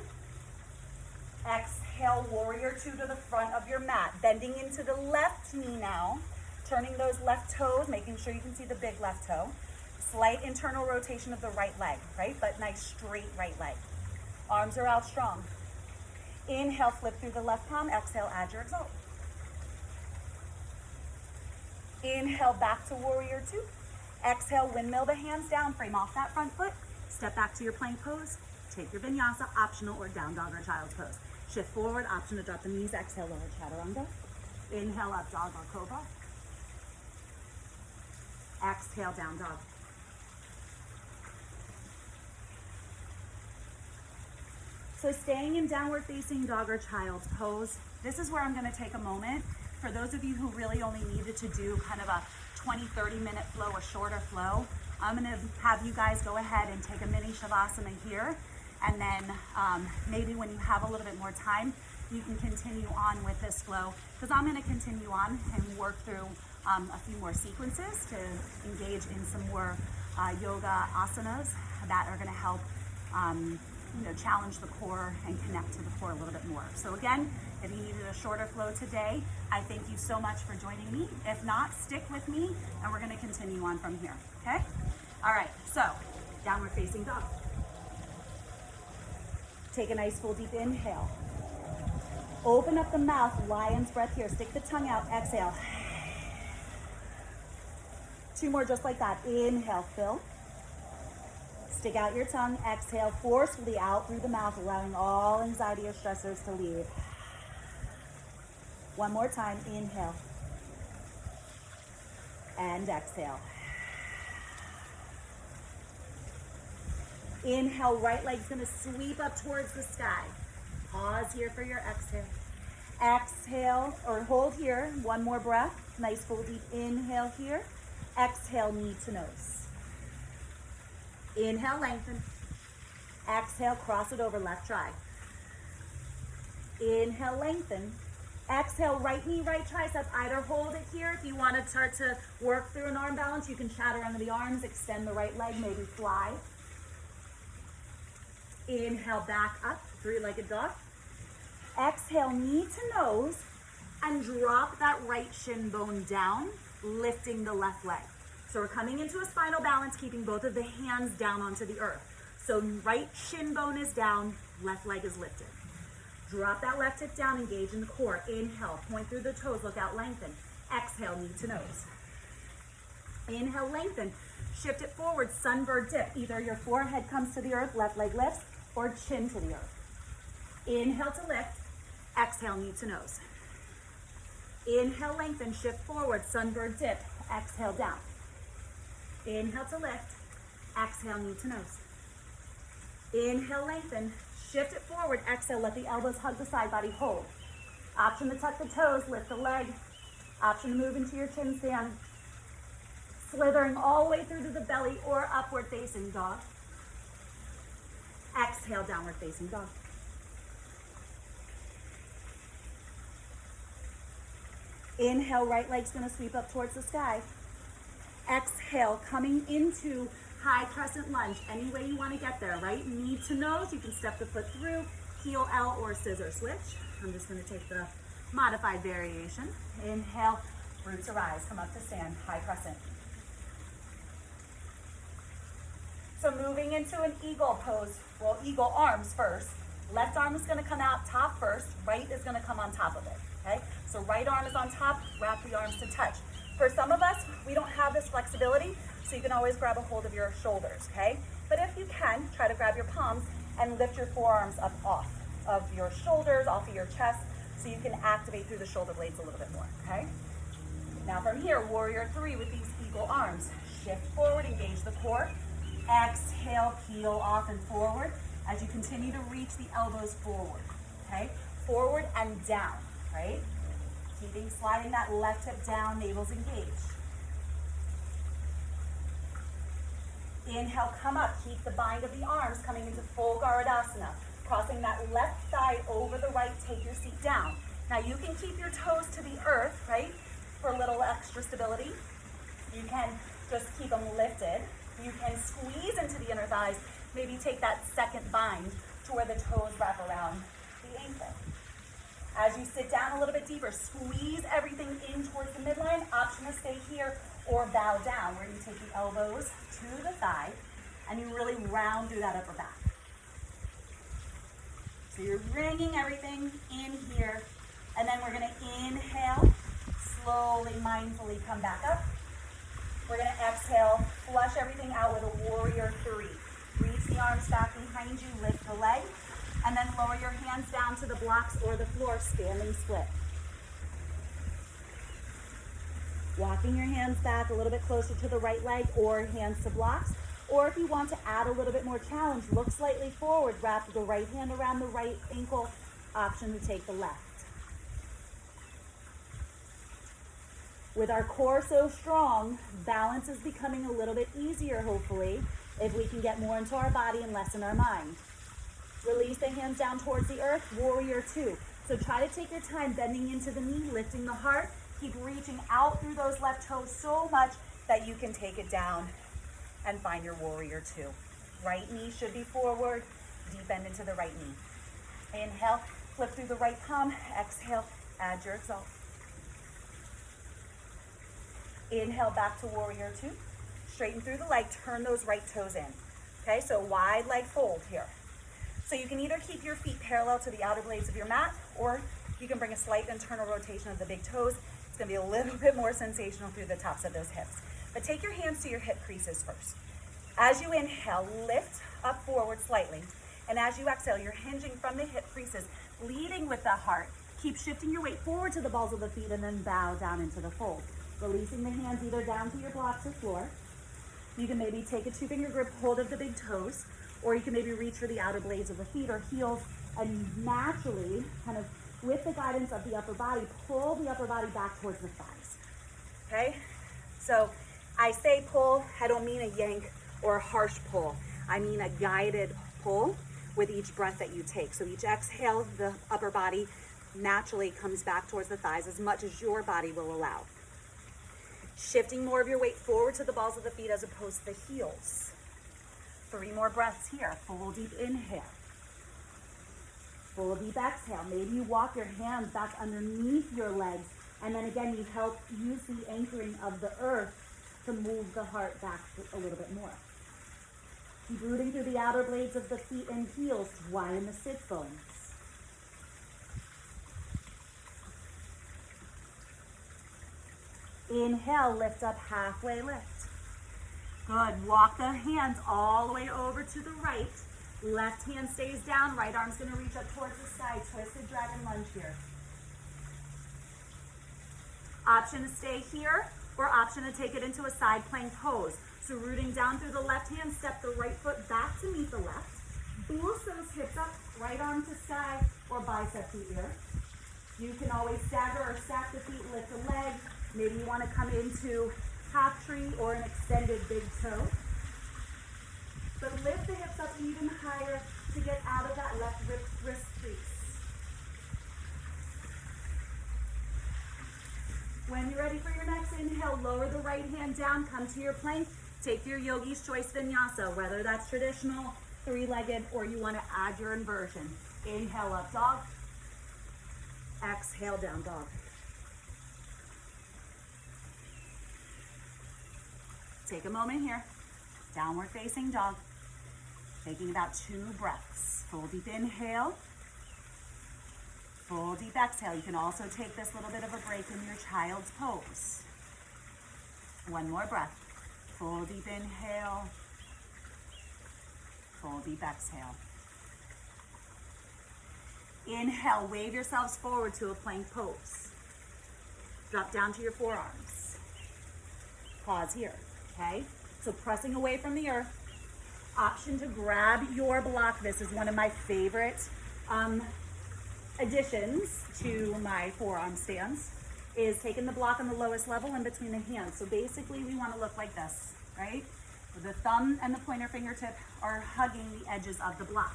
Exhale, warrior two to the front of your mat. Bending into the left knee now. Turning those left toes, making sure you can see the big left toe. Slight internal rotation of the right leg, right? But nice straight right leg. Arms are out strong. Inhale, flip through the left palm. Exhale, add your exalt. Inhale, back to warrior two. Exhale, windmill the hands down, frame off that front foot. Step back to your plank pose. Take your vinyasa, optional or down dog or child's pose. Shift forward, option to drop the knees. Exhale, lower chaturanga. Inhale, up dog or cobra. Exhale, down dog. So staying in downward facing dog or child's pose, this is where I'm gonna take a moment. For those of you who really only needed to do kind of a 20, 30 minute flow, a shorter flow, I'm gonna have you guys go ahead and take a mini shavasana here. And then maybe when you have a little bit more time, you can continue on with this flow, because I'm gonna continue on and work through a few more sequences to engage in some more yoga asanas that are gonna help challenge the core and connect to the core a little bit more. So again, if you needed a shorter flow today, I thank you so much for joining me. If not, stick with me and we're gonna continue on from here, okay? All right, so downward facing dog. Take a nice full deep inhale. Open up the mouth, lion's breath here. Stick the tongue out, exhale. Two more just like that. Inhale, fill. Stick out your tongue, exhale forcefully out through the mouth, allowing all anxiety or stressors to leave. One more time, inhale. And exhale. Inhale, right leg's gonna sweep up towards the sky. Pause here for your exhale. Exhale, or hold here, one more breath. Nice full deep inhale here. Exhale, knee to nose. Inhale, lengthen. Exhale, cross it over, left tri. Inhale, lengthen. Exhale, right knee, right tricep. Either hold it here. If you want to start to work through an arm balance, you can chatter under the arms, extend the right leg, maybe fly. Inhale, back up, three-legged dog. Exhale, knee to nose, and drop that right shin bone down, lifting the left leg. So we're coming into a spinal balance, keeping both of the hands down onto the earth. So right shin bone is down, left leg is lifted. Drop that left hip down, engage in the core. Inhale, point through the toes, look out, lengthen. Exhale, knee to nose. Inhale, lengthen. Shift it forward, sunbird dip. Either your forehead comes to the earth, left leg lifts, or chin to the earth. Inhale to lift. Exhale, knee to nose. Inhale, lengthen, shift forward, sunbird dip. Exhale, down. Inhale to lift. Exhale, knee to nose. Inhale, lengthen, shift it forward. Exhale, let the elbows hug the side body, hold. Option to tuck the toes, lift the leg. Option to move into your chin stand. Slithering all the way through to the belly or upward facing dog. Exhale, downward facing dog. Inhale, right leg's gonna sweep up towards the sky. Exhale, coming into high crescent lunge. Any way you wanna get there, right? Knee to nose, you can step the foot through, heel L or scissor switch. I'm just gonna take the modified variation. Inhale, roots arise, come up to stand, high crescent. So moving into an eagle pose, well, eagle arms first. Left arm is gonna come out top first, right is gonna come on top of it, okay? So right arm is on top, wrap the arms to touch. For some of us, we don't have this flexibility, so you can always grab a hold of your shoulders, okay? But if you can, try to grab your palms and lift your forearms up off of your shoulders, off of your chest, so you can activate through the shoulder blades a little bit more, okay? Now from here, warrior three with these eagle arms. Shift forward, engage the core. Exhale, peel off and forward as you continue to reach the elbows forward, okay? Forward and down, right? Keeping, sliding that left hip down, navel's engaged. Inhale, come up, keep the bind of the arms coming into full Garudasana. Crossing that left thigh over the right, take your seat down. Now you can keep your toes to the earth, right? For a little extra stability. You can just keep them lifted. You can squeeze into the inner thighs. Maybe take that second bind to where the toes wrap around the ankle. As you sit down a little bit deeper, squeeze everything in towards the midline. Option to stay here or bow down, where you take the elbows to the thigh and you really round through that upper back. So you're bringing everything in here, and then we're gonna inhale, slowly, mindfully come back up. We're gonna exhale, flush everything out with a warrior three. Reach the arms back behind you, lift the leg, and then lower your hands down to the blocks or the floor, standing split. Walking your hands back a little bit closer to the right leg or hands to blocks. Or if you want to add a little bit more challenge, look slightly forward, wrap the right hand around the right ankle, option to take the left. With our core so strong, balance is becoming a little bit easier, hopefully, if we can get more into our body and less in our mind. Release the hands down towards the earth, warrior two. So try to take your time bending into the knee, lifting the heart. Keep reaching out through those left toes so much that you can take it down and find your warrior two. Right knee should be forward, deep bend into the right knee. Inhale, flip through the right palm. Exhale, add your exalt. Inhale, back to warrior two. Straighten through the leg, turn those right toes in. Okay, so wide leg fold here. So you can either keep your feet parallel to the outer blades of your mat, or you can bring a slight internal rotation of the big toes. It's gonna be a little bit more sensational through the tops of those hips. But take your hands to your hip creases first. As you inhale, lift up forward slightly. And as you exhale, you're hinging from the hip creases, leading with the heart. Keep shifting your weight forward to the balls of the feet and then bow down into the fold. Releasing the hands either down to your blocks or floor. You can maybe take a 2-finger grip hold of the big toes, or you can maybe reach for the outer blades of the feet or heels and naturally, kind of with the guidance of the upper body, pull the upper body back towards the thighs. Okay? So I say pull, I don't mean a yank or a harsh pull. I mean a guided pull with each breath that you take. So each exhale, the upper body naturally comes back towards the thighs as much as your body will allow. Shifting more of your weight forward to the balls of the feet as opposed to the heels. 3 more breaths here. Full deep inhale. Full deep exhale. Maybe you walk your hands back underneath your legs, and then again you help use the anchoring of the earth to move the heart back a little bit more. Keep rooting through the outer blades of the feet and heels to widen the sit bones. Inhale, lift up, halfway lift. Good, walk the hands all the way over to the right. Left hand stays down, right arm's gonna reach up towards the side. Twisted dragon lunge here. Option to stay here, or option to take it into a side plank pose. So rooting down through the left hand, step the right foot back to meet the left. Boost those hips up, right arm to sky, or bicep to ear. You can always stagger or stack the feet, lift the leg. Maybe you want to come into half tree or an extended big toe. But lift the hips up even higher to get out of that left wrist crease. When you're ready for your next inhale, lower the right hand down, come to your plank. Take your yogi's choice vinyasa, whether that's traditional, 3-legged, or you want to add your inversion. Inhale, up dog. Exhale, down dog. Take a moment here. Downward facing dog. Taking about 2 breaths. Full deep inhale. Full deep exhale. You can also take this little bit of a break in your child's pose. 1 more breath. Full deep inhale. Full deep exhale. Inhale, wave yourselves forward to a plank pose. Drop down to your forearms. Pause here, okay? So pressing away from the earth. Option to grab your block. This is one of my favorite additions to my forearm stance, is taking the block on the lowest level in between the hands. So basically we want to look like this, right? The thumb and the pointer fingertip are hugging the edges of the block.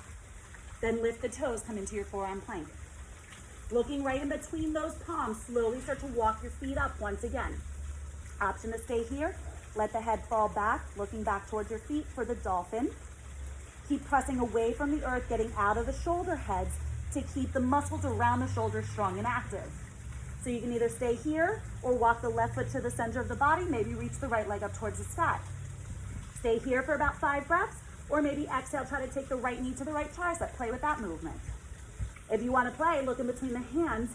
Then lift the toes, come into your forearm plank. Looking right in between those palms, slowly start to walk your feet up once again. Option to stay here. Let the head fall back, looking back towards your feet for the dolphin. Keep pressing away from the earth, getting out of the shoulder heads to keep the muscles around the shoulders strong and active. So you can either stay here or walk the left foot to the center of the body, maybe reach the right leg up towards the sky. Stay here for about 5 breaths, or maybe exhale, try to take the right knee to the right tricep. Play with that movement. If you want to play, look in between the hands.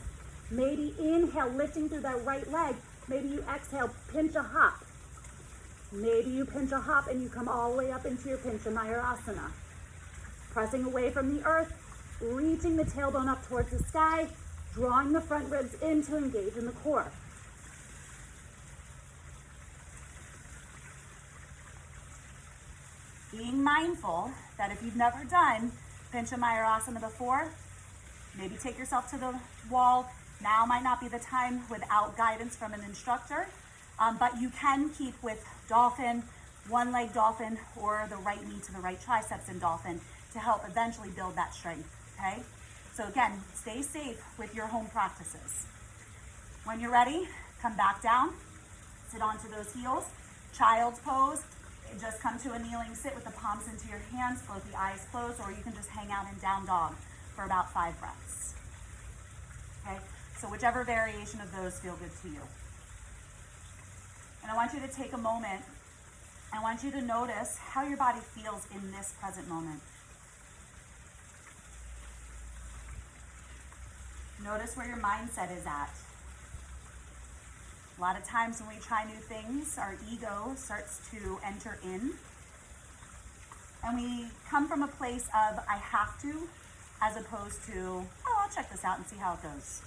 Maybe inhale, lifting through that right leg. Maybe you exhale, pinch a hop. Maybe you pinch a hop and you come all the way up into your pincha mayurasana. Pressing away from the earth, reaching the tailbone up towards the sky, drawing the front ribs in to engage in the core. Being mindful that if you've never done pincha mayurasana before, maybe take yourself to the wall. Now might not be the time without guidance from an instructor, but you can keep with dolphin, one leg dolphin, or the right knee to the right triceps in dolphin to help eventually build that strength, okay? So again, stay safe with your home practices. When you're ready, come back down, sit onto those heels, child's pose. Just come to a kneeling sit with the palms into your hands, both the eyes closed, or you can just hang out in down dog for about 5 breaths. Okay, so whichever variation of those feel good to you. And I want you to take a moment. I want you to notice how your body feels in this present moment. Notice where your mindset is at. A lot of times when we try new things, our ego starts to enter in. And we come from a place of, I have to, as opposed to, oh, I'll check this out and see how it goes.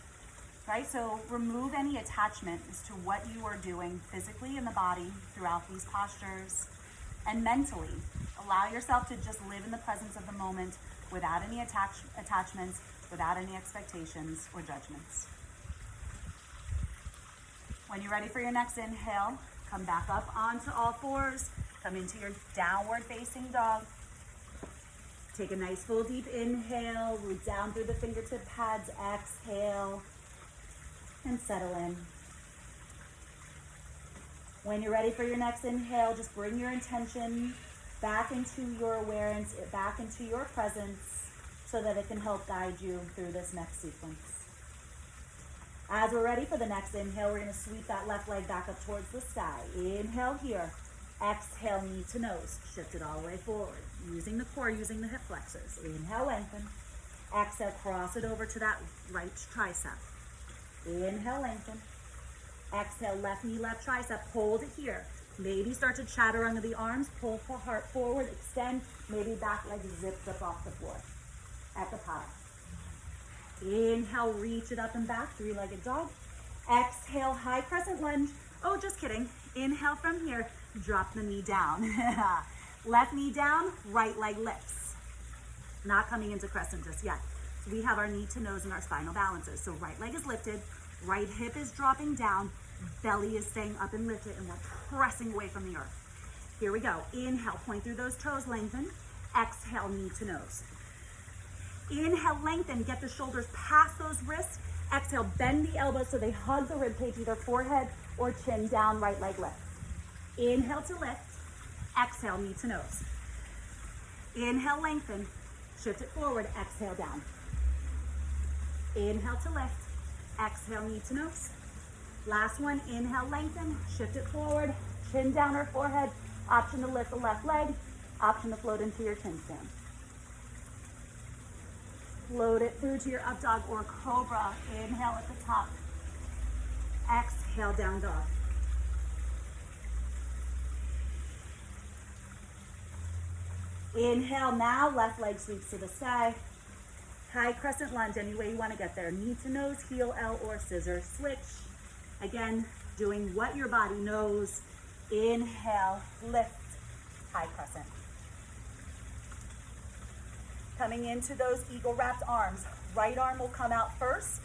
Right? So remove any attachment as to what you are doing physically in the body throughout these postures. And mentally, allow yourself to just live in the presence of the moment without any attachments, without any expectations or judgments. When you're ready for your next inhale, come back up onto all fours, come into your downward facing dog. Take a nice full deep inhale, root down through the fingertip pads, exhale, and settle in. When you're ready for your next inhale, just bring your intention back into your awareness, back into your presence, so that it can help guide you through this next sequence. As we're ready for the next inhale, we're going to sweep that left leg back up towards the sky. Inhale here. Exhale, knee to nose. Shift it all the way forward. Using the core, using the hip flexors. Inhale, lengthen. Exhale, cross it over to that right tricep. Inhale, lengthen. Exhale, left knee, left tricep. Hold it here. Maybe start to chaturanga the arms. Pull the heart forward. Extend. Maybe back leg zips up off the floor. At the bottom. Inhale, reach it up and back, 3-legged dog. Exhale, high crescent lunge. Oh, just kidding. Inhale from here, drop the knee down. Left knee down, right leg lifts. Not coming into crescent just yet. So we have our knee to nose and our spinal balances. So right leg is lifted, right hip is dropping down, belly is staying up and lifted, and we're pressing away from the earth. Here we go. Inhale, point through those toes, lengthen. Exhale, knee to nose. Inhale, lengthen, get the shoulders past those wrists. Exhale, bend the elbows so they hug the ribcage, either forehead or chin down, right leg lift. Inhale to lift. Exhale, knee to nose. Inhale, lengthen, shift it forward, exhale down. Inhale to lift. Exhale, knee to nose. Last one, inhale, lengthen, shift it forward, chin down or forehead. Option to lift the left leg, option to float into your chin stand. Float it through to your up dog or cobra. Inhale at the top. Exhale, down dog. Inhale now, left leg sweeps to the sky. High crescent lunge, any way you want to get there. Knee to nose, heel, L, or scissor switch. Again, doing what your body knows. Inhale, lift, high crescent. Coming into those eagle wrapped arms. Right arm will come out first,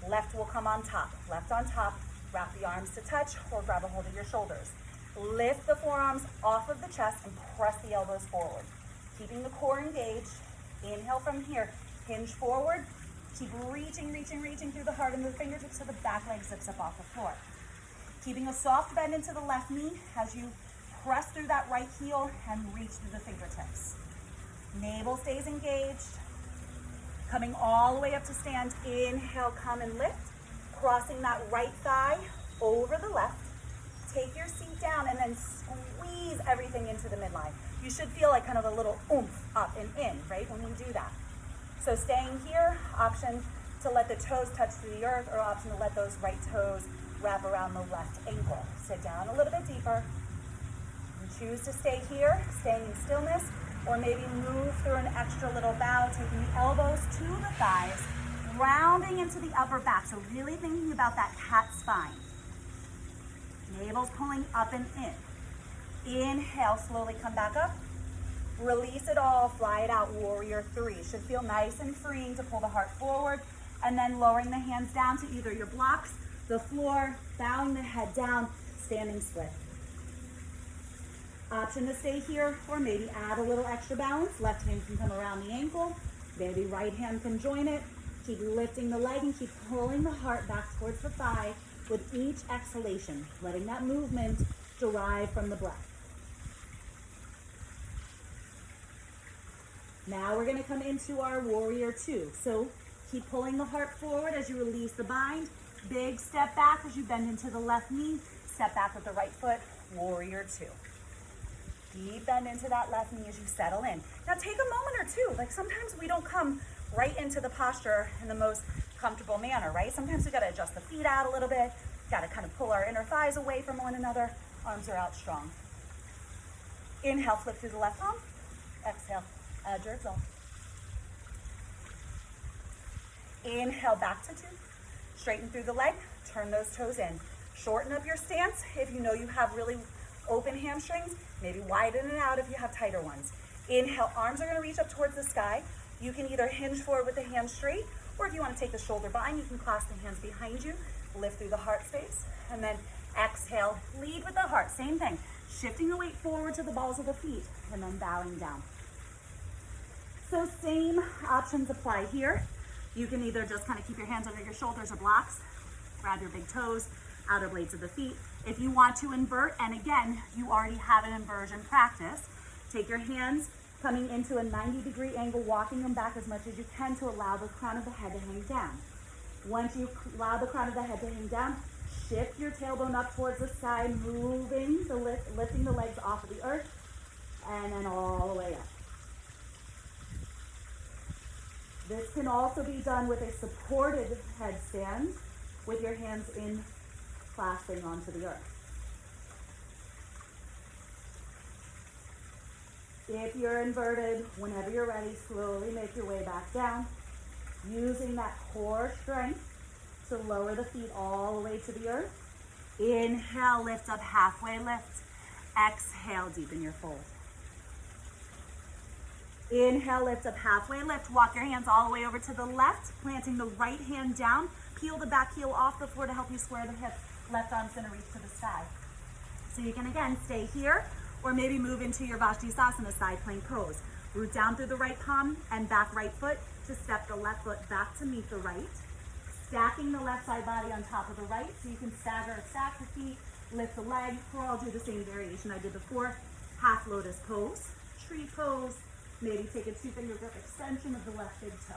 left will come on top. Left on top, wrap the arms to touch or grab a hold of your shoulders. Lift the forearms off of the chest and press the elbows forward. Keeping the core engaged. Inhale from here, hinge forward. Keep reaching through the heart and the fingertips so the back leg zips up off the floor. Keeping a soft bend into the left knee as you press through that right heel and reach through the fingertips. Navel stays engaged. Coming all the way up to stand. Inhale, come and lift. Crossing that right thigh over the left. Take your seat down and then squeeze everything into the midline. You should feel like kind of a little oomph up and in, right, when you do that. So staying here, option to let the toes touch to the earth or option to let those right toes wrap around the left ankle. Sit down a little bit deeper. You choose to stay here, staying in stillness, or maybe move through an extra little bow, taking the elbows to the thighs, rounding into the upper back. So really thinking about that cat spine. Navel's pulling up and in. Inhale, slowly come back up. Release it all, fly it out, warrior three. Should feel nice and freeing to pull the heart forward, and then lowering the hands down to either your blocks, the floor, bowing the head down, standing split. Option to stay here, or maybe add a little extra balance. Left hand can come around the ankle, maybe right hand can join it. Keep lifting the leg and keep pulling the heart back towards the thigh with each exhalation, letting that movement derive from the breath. Now we're going to come into our warrior two. So keep pulling the heart forward as you release the bind. Big step back as you bend into the left knee. Step back with the right foot, warrior two. Deep bend into that left knee as you settle in. Now take a moment or two. Like sometimes we don't come right into the posture in the most comfortable manner, right? Sometimes we got to adjust the feet out a little bit. Got to kind of pull our inner thighs away from one another. Arms are out strong. Inhale, flip through the left palm. Exhale, add your exhale. Inhale, back to two. Straighten through the leg. Turn those toes in. Shorten up your stance if you know you have really open hamstrings. Maybe widen it out if you have tighter ones. Inhale, arms are going to reach up towards the sky. You can either hinge forward with the hands straight, or if you want to take the shoulder bind, you can clasp the hands behind you, lift through the heart space, and then exhale, lead with the heart. Same thing, shifting the weight forward to the balls of the feet, and then bowing down. So same options apply here. You can either just kind of keep your hands under your shoulders or blocks, grab your big toes, outer blades of the feet. If you want to invert, and again, you already have an inversion practice, take your hands coming into a 90-degree angle, walking them back as much as you can to allow the crown of the head to hang down. Once you allow the crown of the head to hang down, shift your tailbone up towards the sky, moving lifting the legs off of the earth, and then all the way up. This can also be done with a supported headstand with your hands in clasping onto the earth. If you're inverted, whenever you're ready, slowly make your way back down, using that core strength to lower the feet all the way to the earth. Inhale, lift up, halfway lift. Exhale, deepen your fold. Inhale, lift up, halfway lift. Walk your hands all the way over to the left, planting the right hand down. Peel the back heel off the floor to help you square the hips. Left arm's gonna reach to the sky. So you can, again, stay here, or maybe move into your Vashisthasana side plank pose. Root down through the right palm and back right foot to step the left foot back to meet the right. Stacking the left side body on top of the right, so you can stagger or stack the feet, lift the leg, or I'll do the same variation I did before. Half lotus pose, tree pose, maybe take a 2-finger grip extension of the left big toe.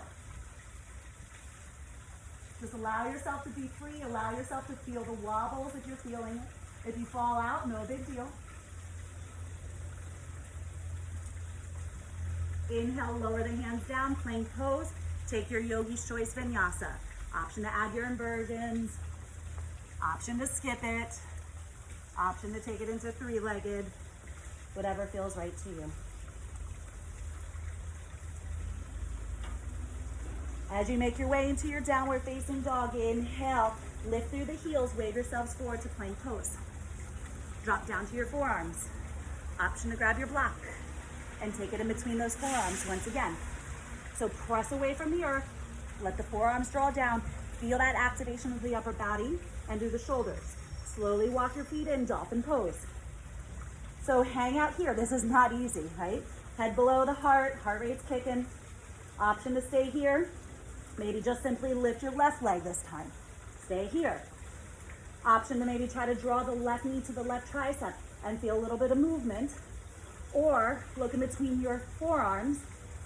Just allow yourself to be free, allow yourself to feel the wobbles if you're feeling it. If you fall out, no big deal. Inhale, lower the hands down, plank pose. Take your yogi's choice vinyasa. Option to add your inversions, option to skip it, option to take it into three-legged, whatever feels right to you. As you make your way into your downward facing dog, inhale, lift through the heels, wave yourselves forward to plank pose. Drop down to your forearms. Option to grab your block and take it in between those forearms once again. So press away from the earth, let the forearms draw down, feel that activation of the upper body and through the shoulders. Slowly walk your feet in, dolphin pose. So hang out here. This is not easy, right? Head below the heart rate's kicking. Option to stay here. Maybe just simply lift your left leg this time. Stay here. Option to maybe try to draw the left knee to the left tricep and feel a little bit of movement. Or look in between your forearms.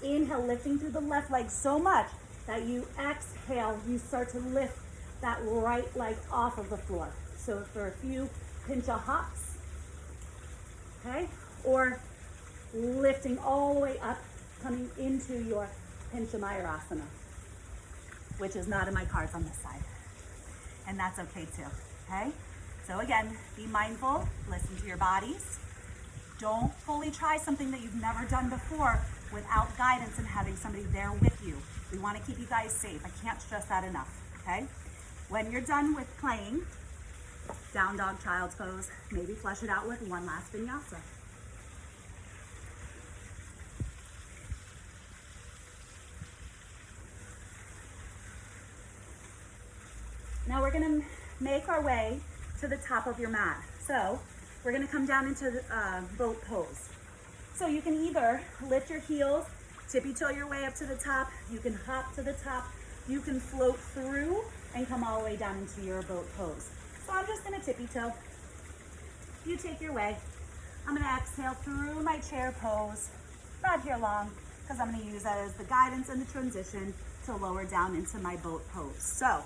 Inhale, lifting through the left leg so much that you exhale, you start to lift that right leg off of the floor. So for a few pincha hops, okay? Or lifting all the way up, coming into your pincha mayurasana, which is not in my cards on this side. And that's okay too, okay? So again, be mindful, listen to your bodies. Don't fully try something that you've never done before without guidance and having somebody there with you. We want to keep you guys safe. I can't stress that enough, okay? When you're done with playing, down dog, child's pose, maybe flush it out with one last vinyasa. Now we're gonna make our way to the top of your mat. So we're gonna come down into the boat pose. So you can either lift your heels, tippy toe your way up to the top, you can hop to the top, you can float through and come all the way down into your boat pose. So I'm just gonna tippy toe. You take your way. I'm gonna exhale through my chair pose, not here long, because I'm gonna use that as the guidance and the transition to lower down into my boat pose. So,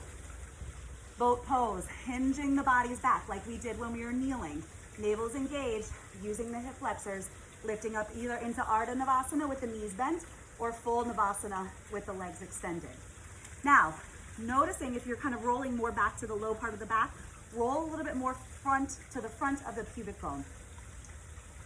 boat pose, hinging the bodies back like we did when we were kneeling. Navel's engaged, using the hip flexors, lifting up either into Ardha Navasana with the knees bent or full Navasana with the legs extended. Now, noticing if you're kind of rolling more back to the low part of the back, roll a little bit more front to the front of the pubic bone.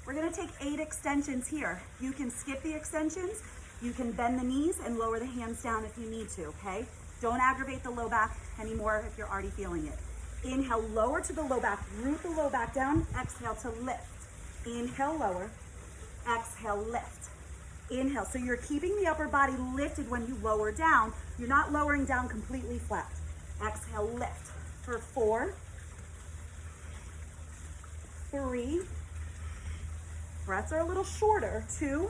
We're gonna take 8 extensions here. You can skip the extensions, you can bend the knees and lower the hands down if you need to, okay? Don't aggravate the low back anymore if you're already feeling it. Inhale, lower to the low back, root the low back down, exhale to lift. Inhale, lower, exhale, lift. Inhale, so you're keeping the upper body lifted when you lower down. You're not lowering down completely flat. Exhale, lift for 4, 3, breaths are a little shorter, 2,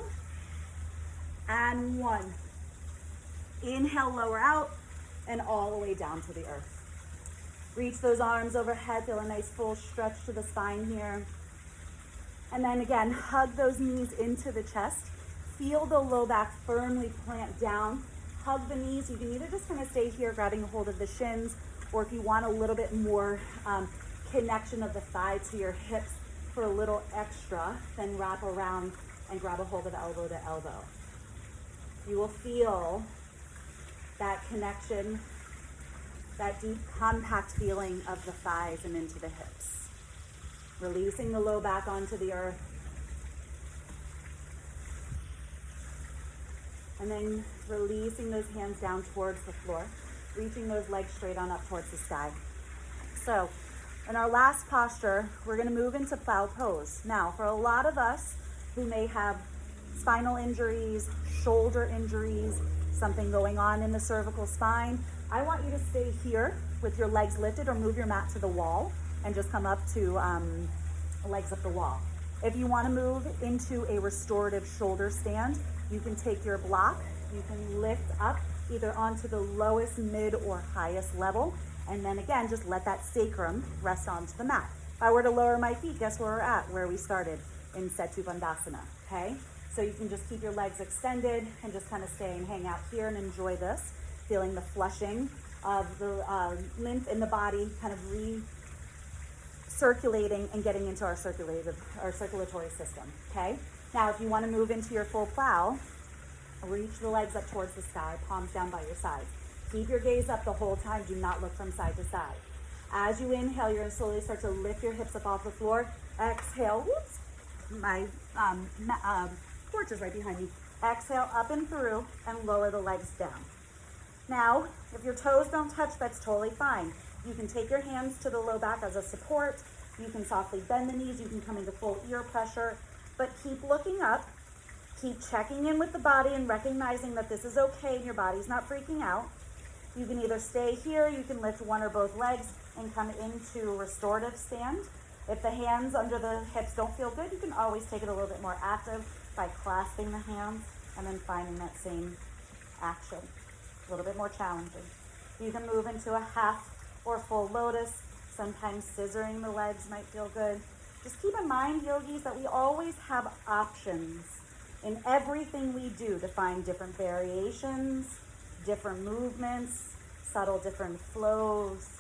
and 1. Inhale, lower out, and all the way down to the earth. Reach those arms overhead, feel a nice full stretch to the spine here. And then again, hug those knees into the chest. Feel the low back firmly plant down. Hug the knees. You can either just kind of stay here grabbing a hold of the shins, or if you want a little bit more connection of the thigh to your hips for a little extra, then wrap around and grab a hold of elbow to elbow. You will feel that connection, that deep compact feeling of the thighs and into the hips. Releasing the low back onto the earth. And then releasing those hands down towards the floor, reaching those legs straight on up towards the sky. So in our last posture, we're gonna move into plow pose. Now, for a lot of us who may have spinal injuries, shoulder injuries, something going on in the cervical spine, I want you to stay here with your legs lifted or move your mat to the wall and just come up to legs up the wall. If you want to move into a restorative shoulder stand, you can take your block, you can lift up either onto the lowest, mid, or highest level, and then again, just let that sacrum rest onto the mat. If I were to lower my feet, guess where we're at, where we started in Setu Bandhasana, okay? So you can just keep your legs extended and just kind of stay and hang out here and enjoy this, feeling the flushing of the lymph in the body, kind of recirculating and getting into our circulatory system, okay? Now, if you want to move into your full plow, reach the legs up towards the sky, palms down by your sides. Keep your gaze up the whole time. Do not look from side to side. As you inhale, you're going to slowly start to lift your hips up off the floor. Exhale, whoops, my porch is right behind me. Exhale up and through and lower the legs down. Now, if your toes don't touch, that's totally fine. You can take your hands to the low back as a support. You can softly bend the knees. You can come into full ear pressure, but keep looking up. Keep checking in with the body and recognizing that this is okay and your body's not freaking out. You can either stay here, you can lift one or both legs and come into restorative stand. If the hands under the hips don't feel good, you can always take it a little bit more active by clasping the hands and then finding that same action. A little bit more challenging. You can move into a half or full lotus. Sometimes scissoring the legs might feel good. Just keep in mind, yogis, that we always have options in everything we do to find different variations, different movements, subtle different flows.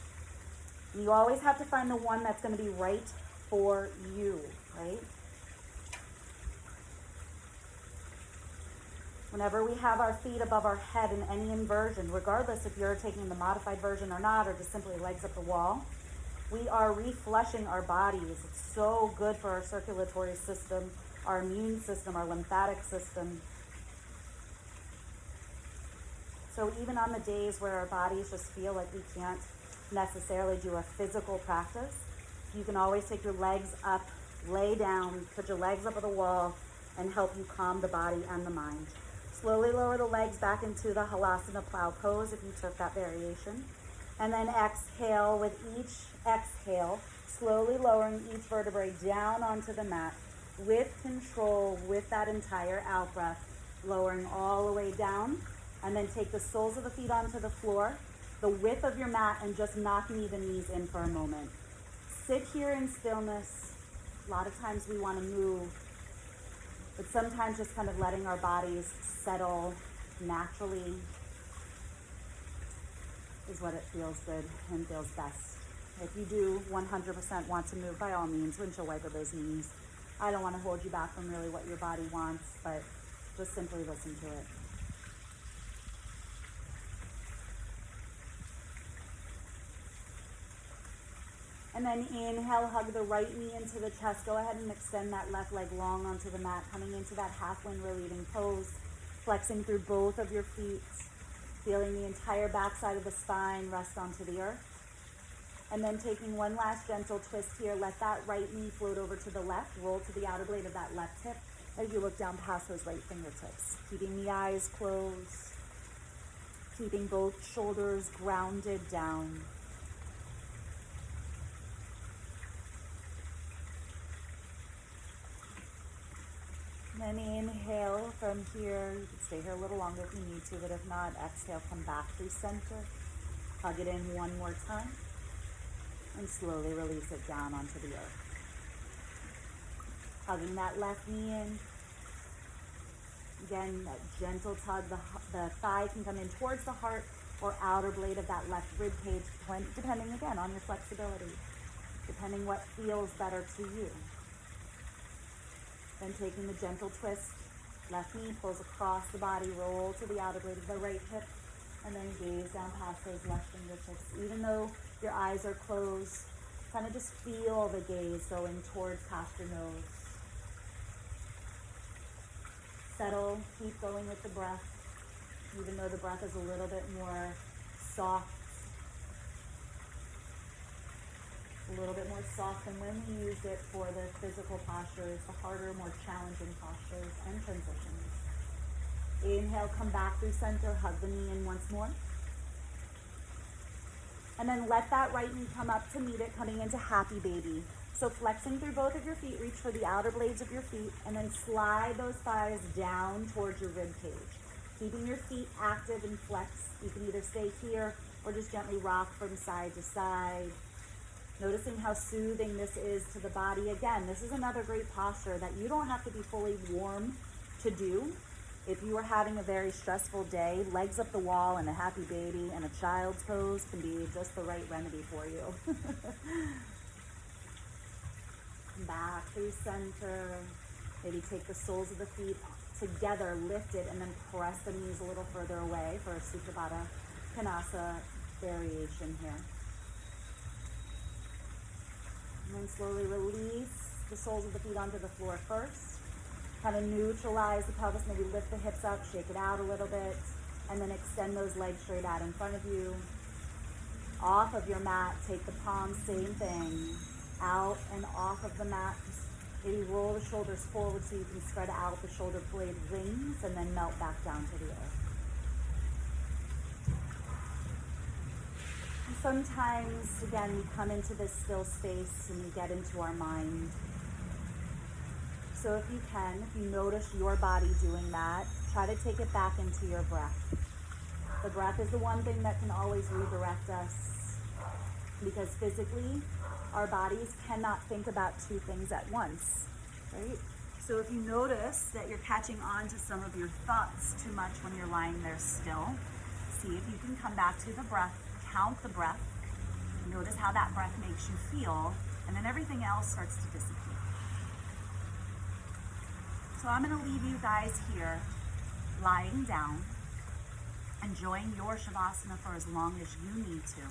You always have to find the one that's going to be right for you, right? Whenever we have our feet above our head in any inversion, regardless if you're taking the modified version or not, or just simply legs up the wall, we are reflushing our bodies. It's so good for our circulatory system, our immune system, our lymphatic system. So even on the days where our bodies just feel like we can't necessarily do a physical practice, you can always take your legs up, lay down, put your legs up at the wall, and help you calm the body and the mind. Slowly lower the legs back into the halasana plow pose if you took that variation. And then exhale. With each exhale, slowly lowering each vertebrae down onto the mat with control, with that entire out breath, lowering all the way down. And then take the soles of the feet onto the floor, the width of your mat, and just knock the knees in for a moment. Sit here in stillness. A lot of times we want to move, but sometimes just kind of letting our bodies settle naturally is what it feels good and feels best. If you do 100% want to move, by all means, windshield wiper those knees. I don't want to hold you back from really what your body wants, but just simply listen to it. And then inhale, hug the right knee into the chest. Go ahead and extend that left leg long onto the mat, coming into that half wind relieving pose, flexing through both of your feet, feeling the entire backside of the spine rest onto the earth. And then taking one last gentle twist here, let that right knee float over to the left, roll to the outer blade of that left hip as you look down past those right fingertips. Keeping the eyes closed, keeping both shoulders grounded down. And then inhale from here. You can stay here a little longer if you need to, but if not, exhale, come back through center. Hug it in one more time. And slowly release it down onto the earth. Hugging that left knee in. Again, that gentle tug. The thigh can come in towards the heart or outer blade of that left rib cage, depending again on your flexibility, depending what feels better to you. Then taking the gentle twist, left knee pulls across the body, roll to the outer blade of the right hip, and then gaze down past those left fingertips. Even though your eyes are closed, kind of just feel the gaze going towards past your nose. Settle, keep going with the breath, even though the breath is a little bit more soft, a little bit more soft than when we used it for the physical postures, the harder, more challenging postures and transitions. Inhale, come back through center, hug the knee in once more. And then let that right knee come up to meet it, coming into happy baby. So flexing through both of your feet, reach for the outer blades of your feet, and then slide those thighs down towards your rib cage. Keeping your feet active and flexed. You can either stay here or just gently rock from side to side. Noticing how soothing this is to the body. Again, this is another great posture that you don't have to be fully warm to do. If you are having a very stressful day, legs up the wall and a happy baby and a child's pose can be just the right remedy for you. Come back through center. Maybe take the soles of the feet together, lift it, and then press the knees a little further away for a Supabhata Konasa variation here. And then slowly release the soles of the feet onto the floor first. Kind of neutralize the pelvis, maybe lift the hips up, shake it out a little bit. And then extend those legs straight out in front of you. Off of your mat, take the palms, same thing. Out and off of the mat. Just maybe roll the shoulders forward so you can spread out the shoulder blade wings and then melt back down to the earth. And sometimes, again, we come into this still space and we get into our mind. So if you can, if you notice your body doing that, try to take it back into your breath. The breath is the one thing that can always redirect us, because physically, our bodies cannot think about two things at once, right? So if you notice that you're catching on to some of your thoughts too much when you're lying there still, see if you can come back to the breath, count the breath, notice how that breath makes you feel, and then everything else starts to disappear. So I'm gonna leave you guys here, lying down, enjoying your Shavasana for as long as you need to.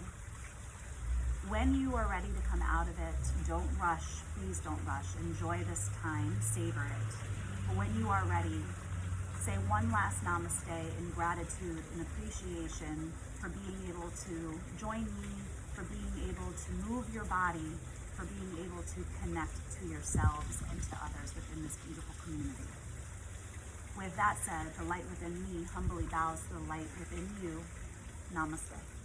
When you are ready to come out of it, don't rush, please don't rush. Enjoy this time, savor it. But when you are ready, say one last namaste in gratitude and appreciation for being able to join me, for being able to move your body, for being able to connect to yourselves and to others within this beautiful community. With that said, the light within me humbly bows to the light within you. Namaste.